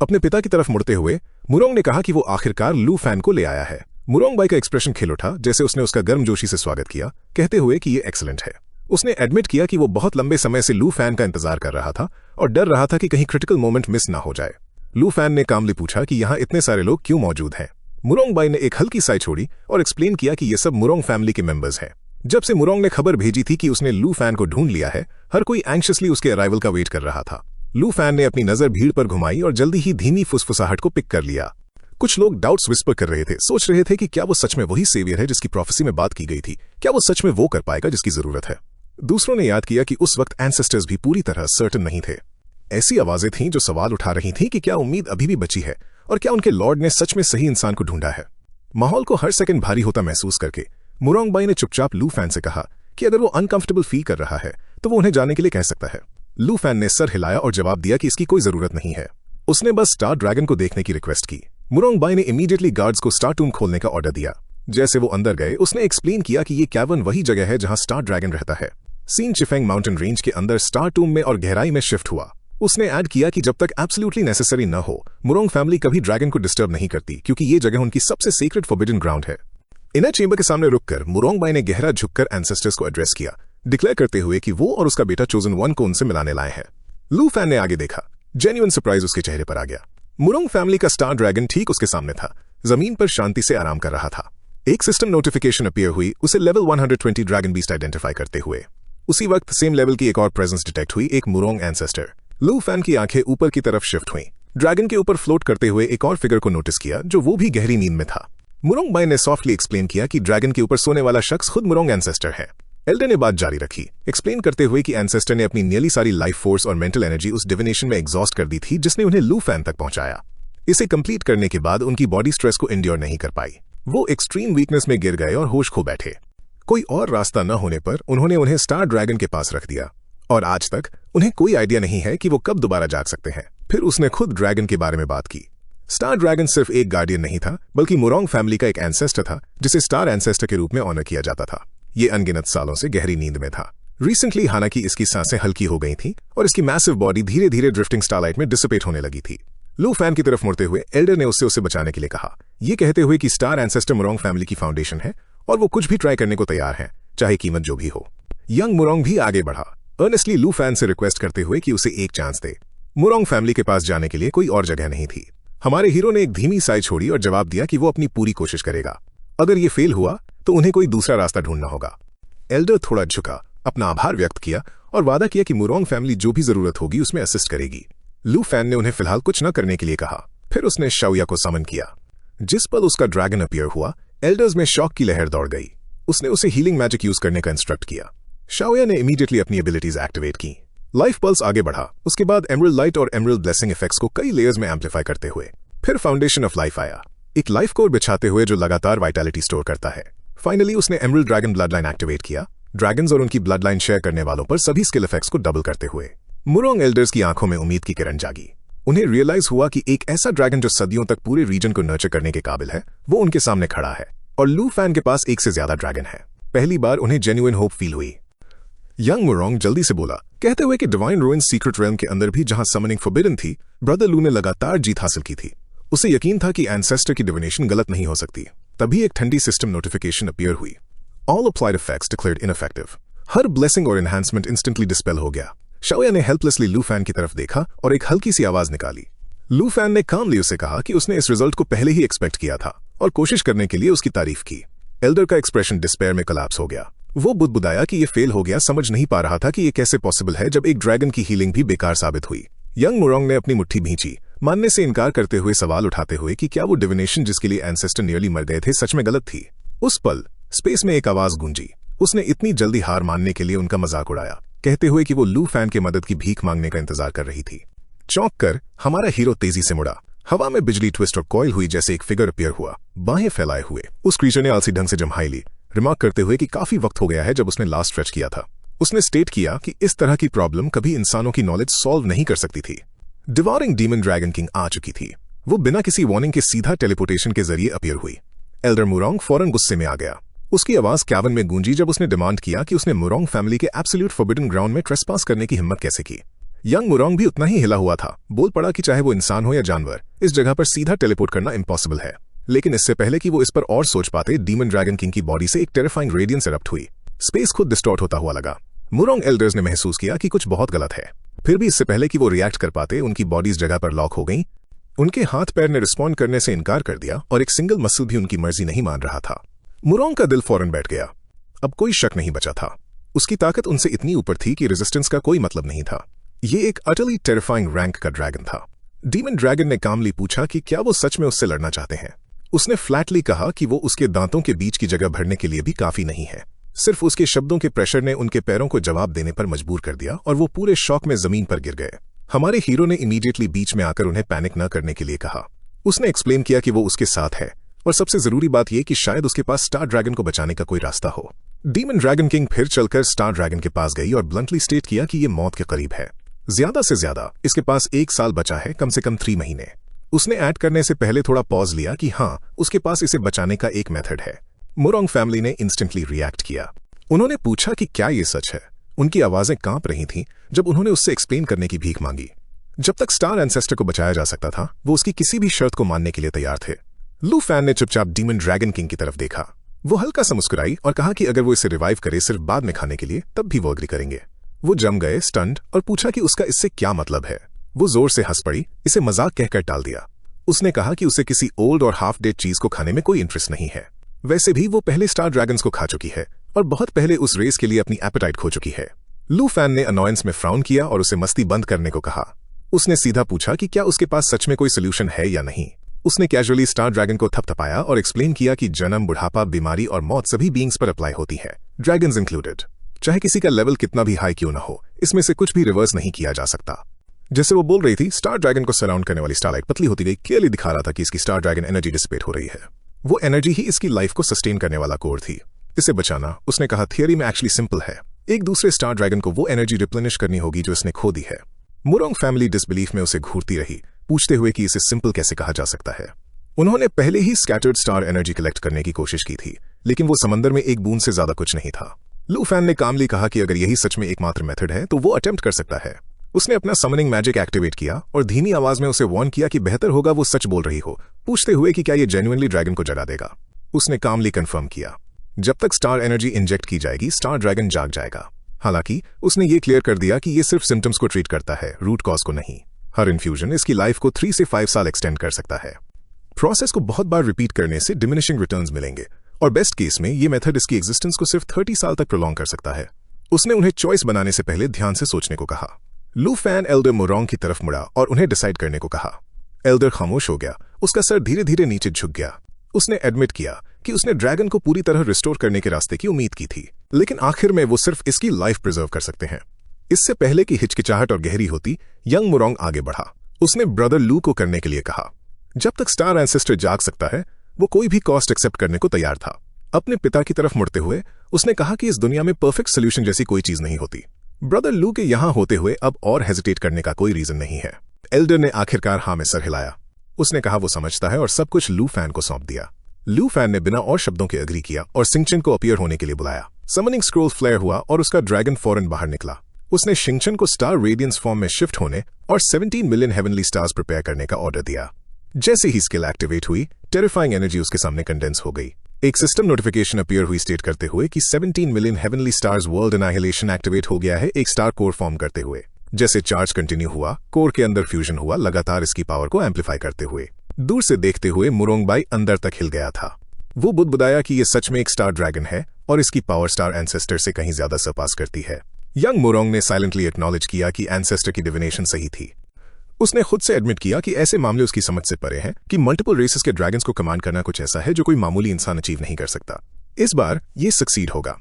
अपने पिता की तरफ मुड़ते हुए मुरोंग ने कहा कि वो आखिरकार लू फैन को ले आया है। मुरोंग बाई का एक्सप्रेशन खिल उठा जैसे उसने उसका गर्मजोशी से स्वागत किया, कहते हुए कि ये एक्सीलेंट है। उसने एडमिट किया कि वो बहुत लंबे समय से लू फैन का इंतजार कर रहा था और डर रहा था कि कहीं क्रिटिकल मोमेंट मिस ना हो जाए। लू फैन ने कामली पूछा कि यहाँ इतने सारे लोग क्यों मौजूद हैं। मुरोंग बाई ने एक हल्की साई छोड़ी और एक्सप्लेन किया कि ये सब मुरोंग फैमिली के मेंबर्स हैं। जब से मुरोंग ने खबर भेजी थी कि उसने लू फैन को ढूंढ लिया है, हर कोई एंग्शियसली उसके अराइवल का वेट कर रहा था। लू फैन ने अपनी नजर भीड़ पर घुमाई और जल्दी ही धीमी फुसफुसाहट को पिक कर लिया। कुछ लोग डाउट्स विस्पर कर रहे थे, सोच रहे थे कि क्या वो सच में वही सेवियर है जिसकी प्रोफेसी में बात की गई थी, क्या वो सच में वो कर पाएगा जिसकी जरूरत है। दूसरों ने याद किया कि उस वक्त एंसेस्टर्स भी पूरी तरह सर्टन नहीं थे। ऐसी आवाजें थीं जो सवाल उठा रही थीं कि क्या उम्मीद अभी भी बची है और क्या उनके लॉर्ड ने सच में सही इंसान को ढूंढा है। माहौल को हर सेकंड भारी होता महसूस करके मुरोंग बाई ने चुपचाप लू फैन से कहा कि अगर वो अनकंफर्टेबल फील कर रहा है तो वो उन्हें जाने के लिए कह सकता है। लू फैन ने सर हिलाया और जवाब दिया कि इसकी कोई जरूरत नहीं है। उसने बस स्टार ड्रैगन को देखने की रिक्वेस्ट की। मुरोंग बाई ने इमीडिएटली गार्ड्स को स्टार टूम खोलने का ऑर्डर दिया। जैसे वो अंदर गए, उसने एक्सप्लेन किया कि ये कैवर्न वही जगह है जहां स्टार ड्रैगन रहता है। सीन चिफेंग माउंटेन रेंज के अंदर स्टार टूम में और गहराई में शिफ्ट हुआ। उसने ऐड किया कि जब तक एब्सोल्युटली नेसेसरी न हो, मुरोंग फैमिली कभी ड्रैगन को डिस्टर्ब नहीं करती, क्योंकि ये जगह उनकी सबसे सीक्रेट फॉरबिडन ग्राउंड है। इनर चेंबर के सामने रुककर मुरोंग बाई ने गहरा झुककर एंसेस्टर्स को एड्रेस किया, डिक्लेयर करते हुए कि वो और उसका बेटा चोजन वन को उनसे मिलाने लाए हैं। लू फैन ने आगे देखा, जेन्युइन सरप्राइज उसके चेहरे पर आ गया। मुरोंग फैमिली का स्टार ड्रैगन ठीक उसके सामने था, जमीन पर शांति से आराम कर रहा था। एक सिस्टम नोटिफिकेशन अपीयर हुई उसे लेवल 120 ड्रैगन बीस्ट आइडेंटिफाई करते हुए। उसी वक्त सेम लेवल की एक और प्रेजेंस डिटेक्ट हुई, एक मुरोंग एंसेस्टर। लू फैन की आंखें ऊपर की तरफ शिफ्ट हुई, ड्रैगन के ऊपर फ्लोट करते हुए एक और फिगर को नोटिस किया जो वो भी गहरी नींद में था। मुरोंग बाई ने सॉफ्टली एक्सप्लेन किया कि ड्रैगन के ऊपर सोने वाला शख्स खुद मुरोंग एंसेस्टर है। एल्डर ने बात जारी रखी, एक्सप्लेन करते हुए कि एंसेस्टर ने अपनी नियरली सारी लाइफ फोर्स और मेंटल एनर्जी उस डिविनेशन में एग्जॉस्ट कर दी थी जिसने उन्हें लू फैन तक पहुंचाया। इसे कंप्लीट करने के बाद उनकी बॉडी स्ट्रेस को इंड्योर नहीं कर पाई। वो एक्सट्रीम वीकनेस में गिर गए और होश खो बैठे। कोई और रास्ता न होने पर उन्होंने उन्हें स्टार ड्रैगन के पास रख दिया और आज तक उन्हें कोई आइडिया नहीं है कि वो कब दोबारा जाग सकते हैं। फिर उसने खुद ड्रैगन के बारे में बात की। स्टार ड्रैगन सिर्फ एक गार्डियन नहीं था, बल्कि मुरोंग फैमिली का एक एंसेस्टर था जिसे स्टार एंसेस्टर के रूप में ऑनर किया जाता था। ये अनगिनत सालों से गहरी नींद में था। रिसेंटली हालांकि इसकी सांसें हल्की हो गई थीं और इसकी मैसिव बॉडी धीरे धीरे ड्रिफ्टिंग स्टारलाइट में डिसिपेट होने लगी थी। लू फैन की तरफ मुड़ते हुए एल्डर ने उसे बचाने के लिए कहा, ये कहते हुए कि स्टार एंसेस्टर मुरोंग फैमिली की फाउंडेशन है और वो कुछ भी ट्राई करने को तैयार है, चाहे कीमत जो भी हो। यंग मुरोंग भी आगे बढ़ा, अर्नेस्टली लू फैन से रिक्वेस्ट करते हुए कि उसे एक चांस दे। मुरोंग फैमिली के पास जाने के लिए कोई और जगह नहीं थी। हमारे हीरो ने एक धीमी साई छोड़ी और जवाब दिया कि वो अपनी पूरी कोशिश करेगा। अगर ये फेल हुआ तो उन्हें कोई दूसरा रास्ता ढूंढना होगा। एल्डर थोड़ा झुका, अपना आभार व्यक्त किया और वादा किया कि मुरोंग फैमिली जो भी जरूरत होगी उसमें असिस्ट करेगी। लू फैन ने उन्हें फिलहाल कुछ न करने के लिए कहा। फिर उसने शाओया को समन किया। जिस पल उसका ड्रैगन अपीयर हुआ, एल्डर्स में शॉक की लहर दौड़ गई। उसने उसे हीलिंग मैजिक यूज करने का इंस्ट्रक्ट किया। शाओया ने इमीडिएटली अपनी एबिलिटीज एक्टिवेट की। लाइफ पल्स आगे बढ़ा, उसके बाद एमरल्ड लाइट और एमरल्ड ब्लेसिंग इफेक्ट्स को कई लेयर्स में एम्पलीफाई करते हुए फिर फाउंडेशन ऑफ लाइफ आया, एक लाइफ कोर बिछाते हुए जो लगातार वाइटैलिटी स्टोर करता है। फाइनली उसने emerald dragon blood line activate किया, ड्रैगन्स और उनकी ब्लड लाइन शेयर करने वालों पर सभी स्किल इफेक्ट्स को डबल करते हुए। मुरोंग एल्डर्स की आंखों में उम्मीद की किरण जागी। उन्हें रियलाइज हुआ कि एक ऐसा ड्रैगन जो सदियों तक पूरे रीजन को नर्चर करने के काबिल है, वो उनके सामने खड़ा है और लू फैन के पास एक से ज्यादा ड्रैगन है। पहली बार उन्हें जेन्युइन होप फील हुई। यंग मुरोंग जल्दी से बोला, कहते हुए कि डिवाइन रूइन सीक्रेट रेल्म के अंदर भी जहां समनिंग फॉरबिडन थी, ब्रदर लू ने लगातार जीत हासिल की थी। उसे यकीन था कि एंसेस्टर की डिविनेशन गलत नहीं हो सकती। तभी एक ठंडी सिस्टम नोटिफिकेशन अपीयर हुई, all applied effects declared ineffective. हर ब्लेसिंग और एनहांसमेंट इंस्टेंटली डिस्पेल हो गया। शाओया ने हेल्पलेसली लू फैन की तरफ देखा और एक हल्की सी आवाज निकाली। लू फैन ने कामली उसे कहा कि उसने इस रिजल्ट को पहले ही एक्सपेक्ट किया था और कोशिश करने के लिए उसकी तारीफ की। एल्डर का एक्सप्रेशन डिस्पेयर में कोलैप्स हो गया। वो बुदबुदाया कि ये फेल हो गया, समझ नहीं पा रहा था कि ये कैसे पॉसिबल है जब एक ड्रैगन की हीलिंग भी बेकार साबित हुई। यंग मुरोंग ने अपनी मुट्ठी भींची, मानने से इनकार करते हुए सवाल उठाते हुए कि क्या वो डिविनेशन जिसके लिए एंसेस्टर नियरली मर गए थे सच में गलत थी। उस पल स्पेस में एक आवाज गूंजी। उसने इतनी जल्दी हार मानने के लिए उनका मजाक उड़ाया, कहते हुए कि वो लू फैन के मदद की भीख मांगने का इंतजार कर रही थी। चौंक कर हमारा हीरो तेजी से मुड़ा। हवा में बिजली ट्विस्ट और कॉइल हुई जैसे एक फिगर अपीयर हुआ, बाहें फैलाए हुए। उस क्रीचर ने आलसी ढंग से जम्हाई ली, रिमार्क करते हुए कि काफी वक्त हो गया है जब उसने लास्ट स्ट्रेच किया था। उसने स्टेट किया कि इस तरह की प्रॉब्लम कभी इंसानों की नॉलेज सॉल्व नहीं कर सकती थी। डिवॉरिंग डीमन ड्रैगन किंग आ चुकी थी। वो बिना किसी वार्निंग के सीधा टेलीपोर्टेशन के जरिए अपीयर हुई। एल्डर मुरोंग फौरन गुस्से में आ गया। उसकी आवाज कैवन में गूंजी जब उसने डिमांड किया कि उसने मुरोंग फैमिली के एब्सोल्यूट फॉरबिडन ग्राउंड में ट्रेसपास करने की हिम्मत कैसे की। यंग मुरोंग भी उतना ही हिला हुआ था, बोल पड़ा कि चाहे वो इंसान हो या जानवर, इस जगह पर सीधा टेलीपोर्ट करना इम्पॉसिबल है। लेकिन इससे पहले कि वो इस पर और सोच पाते, डीमन ड्रैगन किंग की बॉडी से एक टेरिफाइंग रेडियंस इरप्ट हुई। स्पेस खुद डिस्टॉर्ट होता हुआ लगा। मुरोंग एल्डर्स ने महसूस किया कि कुछ बहुत गलत है। फिर भी इससे पहले कि वो रिएक्ट कर पाते, उनकी बॉडी इस जगह पर लॉक हो गई। उनके हाथ पैर ने रिस्पॉन्ड करने से इनकार कर दिया और एक सिंगल मसल भी उनकी मर्जी नहीं मान रहा था। मुरोंग का दिल फौरन बैठ गया। अब कोई शक नहीं बचा था। उसकी ताकत उनसे इतनी ऊपर थी कि रेजिस्टेंस का कोई मतलब नहीं था। ये एक अटली टेरिफाइंग रैंक का ड्रैगन था। डीमन ड्रैगन ने कामली पूछा कि क्या वो सच में उससे लड़ना चाहते हैं। उसने फ्लैटली कहा कि वो उसके दांतों के बीच की जगह भरने के लिए भी काफी नहीं है। सिर्फ उसके शब्दों के प्रेशर ने उनके पैरों को जवाब देने पर मजबूर कर दिया और वो पूरे शॉक में जमीन पर गिर गए। हमारे हीरो ने इमीडिएटली बीच में आकर उन्हें पैनिक न करने के लिए कहा। उसने एक्सप्लेन किया कि वो उसके साथ है और सबसे जरूरी बात यह कि शायद उसके पास स्टार ड्रैगन को बचाने का कोई रास्ता हो। डीमन ड्रैगन किंग फिर चलकर स्टार ड्रैगन के पास गई और ब्लंटली स्टेट किया कि ये मौत के करीब है। ज्यादा से ज्यादा इसके पास 1 साल बचा है, कम से कम 3 महीने। उसने ऐड करने से पहले थोड़ा पॉज लिया कि हाँ, उसके पास इसे बचाने का एक मेथड है। मुरोंग फैमिली ने इंस्टेंटली रिएक्ट किया। उन्होंने पूछा कि क्या ये सच है। उनकी आवाजें कांप रही थीं जब उन्होंने उससे एक्सप्लेन करने की भीख मांगी। जब तक स्टार एंसेस्टर को बचाया जा सकता था, वो उसकी किसी भी शर्त को मानने के लिए तैयार थे। लू फैन ने चुपचाप डीमन ड्रैगन किंग की तरफ देखा। वो हल्का सा मुस्कुराई और कहा कि अगर वो इसे रिवाइव करे सिर्फ बाद में खाने के लिए, तब भी वो एग्री करेंगे। वो जम गए स्टंट और पूछा कि उसका इससे क्या मतलब है। वो जोर से हंस पड़ी, इसे मजाक कहकर टाल दिया। उसने कहा कि उसे किसी ओल्ड और हाफ डेड चीज को खाने में कोई इंटरेस्ट नहीं है। वैसे भी वो पहले स्टार ड्रैगन्स को खा चुकी है और बहुत पहले उस रेस के लिए अपनी एपेटाइट खो चुकी है। लू फैन ने अनॉयंस में फ्राउन किया और उसे मस्ती बंद करने को कहा। उसने सीधा पूछा कि क्या उसके पास सच में कोई सोल्यूशन है या नहीं। उसने कैजुअली स्टार ड्रैगन को थपथपाया और एक्सप्लेन किया कि जन्म, बुढ़ापा, बीमारी और मौत सभी बीइंग्स पर अप्लाई होती है, ड्रैगन्स इंक्लूडेड। चाहे किसी का लेवल कितना भी हाई क्यों न हो, इसमें से कुछ भी रिवर्स नहीं किया जा सकता। जैसे वो बोल रही थी, स्टार ड्रैगन को सराउंड करने वाली स्टारलाइट पतली होती गई, क्लियरली दिखा रहा था कि इसकी स्टार ड्रैगन एनर्जी डिसिपेट हो रही है। वो एनर्जी ही इसकी लाइफ को सस्टेन करने वाला कोर थी। इसे बचाना, उसने कहा, थियरी में एक्चुअली सिंपल है। एक दूसरे स्टार ड्रैगन को वो एनर्जी रिप्लेनिश करनी होगी जो इसने खो दी है। मुरोंग फैमिली डिसबिलीफ में उसे घूरती रही, पूछते हुए कि इसे सिंपल कैसे कहा जा सकता है। उन्होंने पहले ही स्कैटर्ड स्टार एनर्जी कलेक्ट करने की कोशिश की थी, लेकिन वो समंदर में एक बूंद से ज्यादा कुछ नहीं था। लू फैन ने कामली कहा कि अगर यही सच में एकमात्र मेथड है तो वो अटेम्प्ट कर सकता है। उसने अपना समनिंग मैजिक एक्टिवेट किया और धीमी आवाज में उसे वार्न किया कि बेहतर होगा वो सच बोल रही हो, पूछते हुए कि क्या ये जेन्युइनली ड्रैगन को जगा देगा। उसने कामली कंफर्म किया, जब तक स्टार एनर्जी इंजेक्ट की जाएगी स्टार ड्रैगन जाग जाएगा। हालांकि उसने ये क्लियर कर दिया कि ये सिर्फ सिम्टम्स को ट्रीट करता है, रूट कॉज को नहीं। हर इन्फ्यूजन इसकी लाइफ को 3 से 5 साल एक्सटेंड कर सकता है। प्रोसेस को बहुत बार रिपीट करने से डिमिनिशिंग रिटर्न्स मिलेंगे और बेस्ट केस में ये मेथड इसकी एग्जिस्टेंस को सिर्फ 30 साल तक प्रोलॉन्ग कर सकता है। उसने उन्हें चॉइस बनाने से पहले ध्यान से सोचने को कहा। लू फैन एल्डर मुरोंग की तरफ मुड़ा और उन्हें डिसाइड करने को कहा। एल्डर खामोश हो गया, उसका सर धीरे धीरे नीचे झुक गया। उसने एडमिट किया कि उसने ड्रैगन को पूरी तरह रिस्टोर करने के रास्ते की उम्मीद की थी, लेकिन आखिर में वो सिर्फ इसकी लाइफ प्रिजर्व कर सकते हैं। इससे पहले कि हिचकिचाहट और गहरी होती, यंग मुरोंग आगे बढ़ा। उसने ब्रदर लू को करने के लिए कहा। जब तक स्टार एंसेस्टर जाग सकता है, वो कोई भी कॉस्ट एक्सेप्ट करने को तैयार था। अपने पिता की तरफ मुड़ते हुए उसने कहा कि इस दुनिया में परफेक्ट सोल्यूशन जैसी कोई चीज नहीं होती। ब्रदर लू के यहां होते हुए अब और हेजिटेट करने का कोई रीजन नहीं है। एल्डर ने आखिरकार हाँ में सर हिलाया। उसने कहा वो समझता है और सब कुछ लू फैन को सौंप दिया। लू फैन ने बिना और शब्दों के अग्री किया और शिंगचन को अपीयर होने के लिए बुलाया। समनिंग स्क्रोल फ्लेयर हुआ और उसका ड्रैगन फौरन बाहर निकला। उसने शिंगचन को स्टार रेडियंस फॉर्म में शिफ्ट होने और 17 मिलियन हेवनली स्टार्स प्रिपेयर करने का ऑर्डर दिया। जैसे ही स्किल एक्टिवेट हुई, टेरिफाइंग एनर्जी उसके सामने कंडेंस हो गई। एक सिस्टम नोटिफिकेशन अपीयर हुई स्टेट करते हुए कि 17 million heavenly stars world annihilation activate हो गया है, एक स्टार कोर फॉर्म करते हुए। जैसे चार्ज कंटिन्यू हुआ, कोर के अंदर फ्यूजन हुआ, लगातार इसकी पावर को एम्पलीफाई करते हुए। दूर से देखते हुए मुरोंगबाई अंदर तक हिल गया था। वो बुदबुदाया कि ये सच में एक स्टार ड्रैगन है और इसकी पावर स्टार एंसेस्टर से कहीं ज्यादा सरपास करती है। यंग मुरोंग ने साइलेंटली एक्नॉलेज किया कि एंसेस्टर की डिविनेशन सही थी। उसने खुद से एडमिट किया कि ऐसे मामले उसकी समझ से परे हैं कि मल्टीपल रेसेस के ड्रैगन्स को कमांड करना कुछ ऐसा है जो कोई मामूली इंसान अचीव नहीं कर सकता। इस बार ये सक्सीड होगा।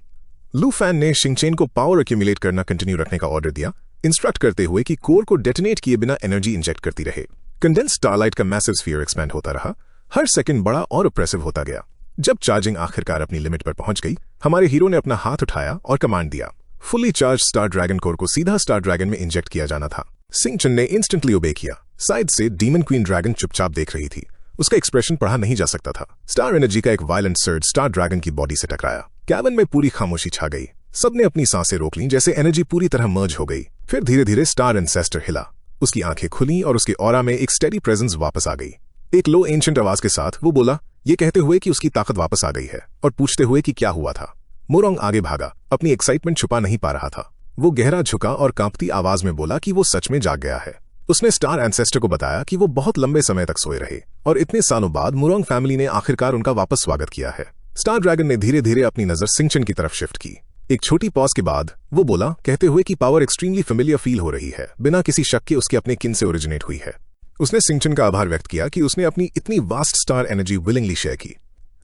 लू फैन ने शिंगचेन को पावर एक्यूमुलेट करना कंटिन्यू रखने का ऑर्डर दिया, इंस्ट्रक्ट करते हुए कि कोर को डेटोनेट किए बिना एनर्जी इंजेक्ट करती रहे। कंडेंस स्टारलाइट का मैसिव स्फीयर एक्सपैंड होता रहा, हर सेकंड बड़ा और ऑप्रेसिव होता गया। जब चार्जिंग आखिरकार अपनी लिमिट पर पहुंच गई, हमारे हीरो ने अपना हाथ उठाया और कमांड दिया। Fully charge star dragon core को सीधा स्टार ड्रैगन में इंजेक्ट किया जाना था। सिंगचन ने इंस्टेंटली ओबे किया। साइड से डीमन क्वीन ड्रैगन चुपचाप देख रही थी। उसका एक्सप्रेशन पढ़ा नहीं जा सकता था। स्टार एनर्जी का एक वायलेंट सर्ज स्टार ड्रैगन की बॉडी से टकराया। कैबिन में पूरी खामोशी छा गई। सबने अपनी सांसें रोक लीं, जैसे एनर्जी पूरी तरह मर्ज हो गई। फिर धीरे धीरे स्टार एंसेस्टर हिला। उसकी आंखें खुली और उसके ऑरा में एक स्टेडी प्रेजेंस वापस आ गई। एक लो एंशिएंट आवाज के साथ वो बोला, ये कहते हुए कि उसकी ताकत वापस आ गई है, और पूछते हुए कि क्या हुआ था। मुरोंग आगे भागा, अपनी एक्साइटमेंट छुपा नहीं पा रहा था। वो गहरा झुका और कांपती आवाज में बोला कि वो सच में जाग गया है। उसने स्टार एंसेस्टर को बताया कि वो बहुत लंबे समय तक सोए रहे और इतने सालों बाद मुरोंग फैमिली ने आखिरकार उनका वापस स्वागत किया है। स्टार ड्रैगन ने धीरे धीरे अपनी नजर सिंगचन की तरफ शिफ्ट की। एक छोटी पॉज के बाद वो बोला, कहते हुए कि पावर एक्सट्रीमली फेमिलियर फील हो रही है, बिना किसी शक के उसके अपने किन से ओरिजिनेट हुई है। उसने सिंगचन का आभार व्यक्त किया कि उसने अपनी इतनी vast star energy willingly share की।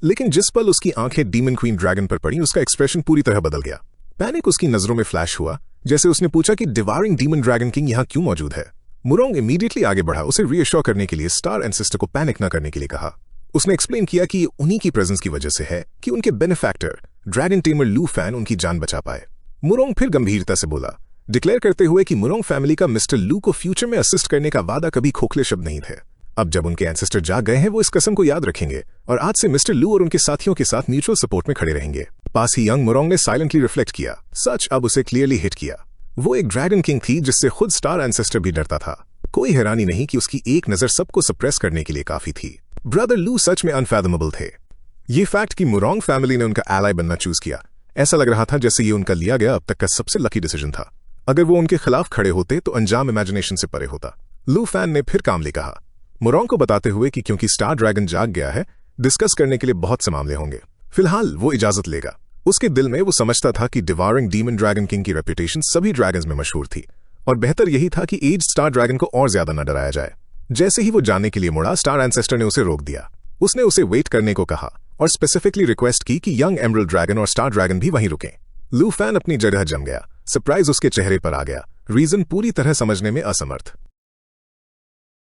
लेकिन जिस पल उसकी आंखें डीमन क्वीन ड्रैगन पर पड़ी, उसका एक्सप्रेशन पूरी तरह बदल गया। पैनिक उसकी नजरों में फ्लैश हुआ, जैसे उसने पूछा कि डिवायरिंग डीमन ड्रैगन किंग यहाँ क्यों मौजूद है। मुरोंग इमीडिएटली आगे बढ़ा, उसे रीअश्योर करने के लिए स्टार एंसेस्टर को पैनिक न करने के लिए कहा। उसने एक्सप्लेन किया कि ये उन्हीं की प्रेजेंस की वजह से है कि उनके बेनिफैक्टर ड्रैगन टेमर लू फैन उनकी जान बचा पाए। मुरोंग फिर गंभीरता से बोला, डिक्लेयर करते हुए कि मुरोंग फैमिली का मिस्टर लू को फ्यूचर में असिस्ट करने का वादा कभी खोखले शब्द नहीं थे। अब जब उनके एंसेस्टर जाग गए हैं, वो इस कसम को याद रखेंगे और आज से मिस्टर लू और उनके साथियों के साथ म्यूचुअल सपोर्ट में खड़े रहेंगे। पास ही यंग मुरोंग ने साइलेंटली रिफ्लेक्ट किया। सच अब उसे क्लियरली हिट किया। वो एक ड्रैगन किंग थी जिससे खुद स्टार एंसेस्टर भी डरता था। कोई हैरानी नहीं कि उसकी एक नजर सबको सप्रेस करने के लिए काफी थी। ब्रदर लू सच में अनफैथमेबल थे। ये फैक्ट कि मुरोंग फैमिली ने उनका एलाई बनना चूज किया, ऐसा लग रहा था जैसे ये उनका लिया गया अब तक का सबसे लकी डिसीजन था। अगर वो उनके खिलाफ खड़े होते तो अंजाम इमेजिनेशन से परे होता। लू फैन ने फिर कामली कहा, मुरोंग को बताते हुए कि क्योंकि स्टार ड्रैगन जाग गया है, डिस्कस करने के लिए बहुत से मामले होंगे। फिलहाल वो इजाजत लेगा। उसके दिल में वो समझता था कि डिवायरिंग डीमन ड्रैगन किंग की रेपुटेशन सभी ड्रैगन्स में मशहूर थी और बेहतर यही था कि एज स्टार ड्रैगन को और ज्यादा न डराया जाए। जैसे ही वो जाने के लिए मुड़ा, स्टार एंसेस्टर ने उसे रोक दिया। उसने उसे वेट करने को कहा और स्पेसिफिकली रिक्वेस्ट की कि यंग एमरल्ड ड्रैगन और स्टार ड्रैगन भी वहीं रुकें। लू फैन अपनी जगह जम गया। सरप्राइज उसके चेहरे पर आ गया, रीजन पूरी तरह समझने में असमर्थ।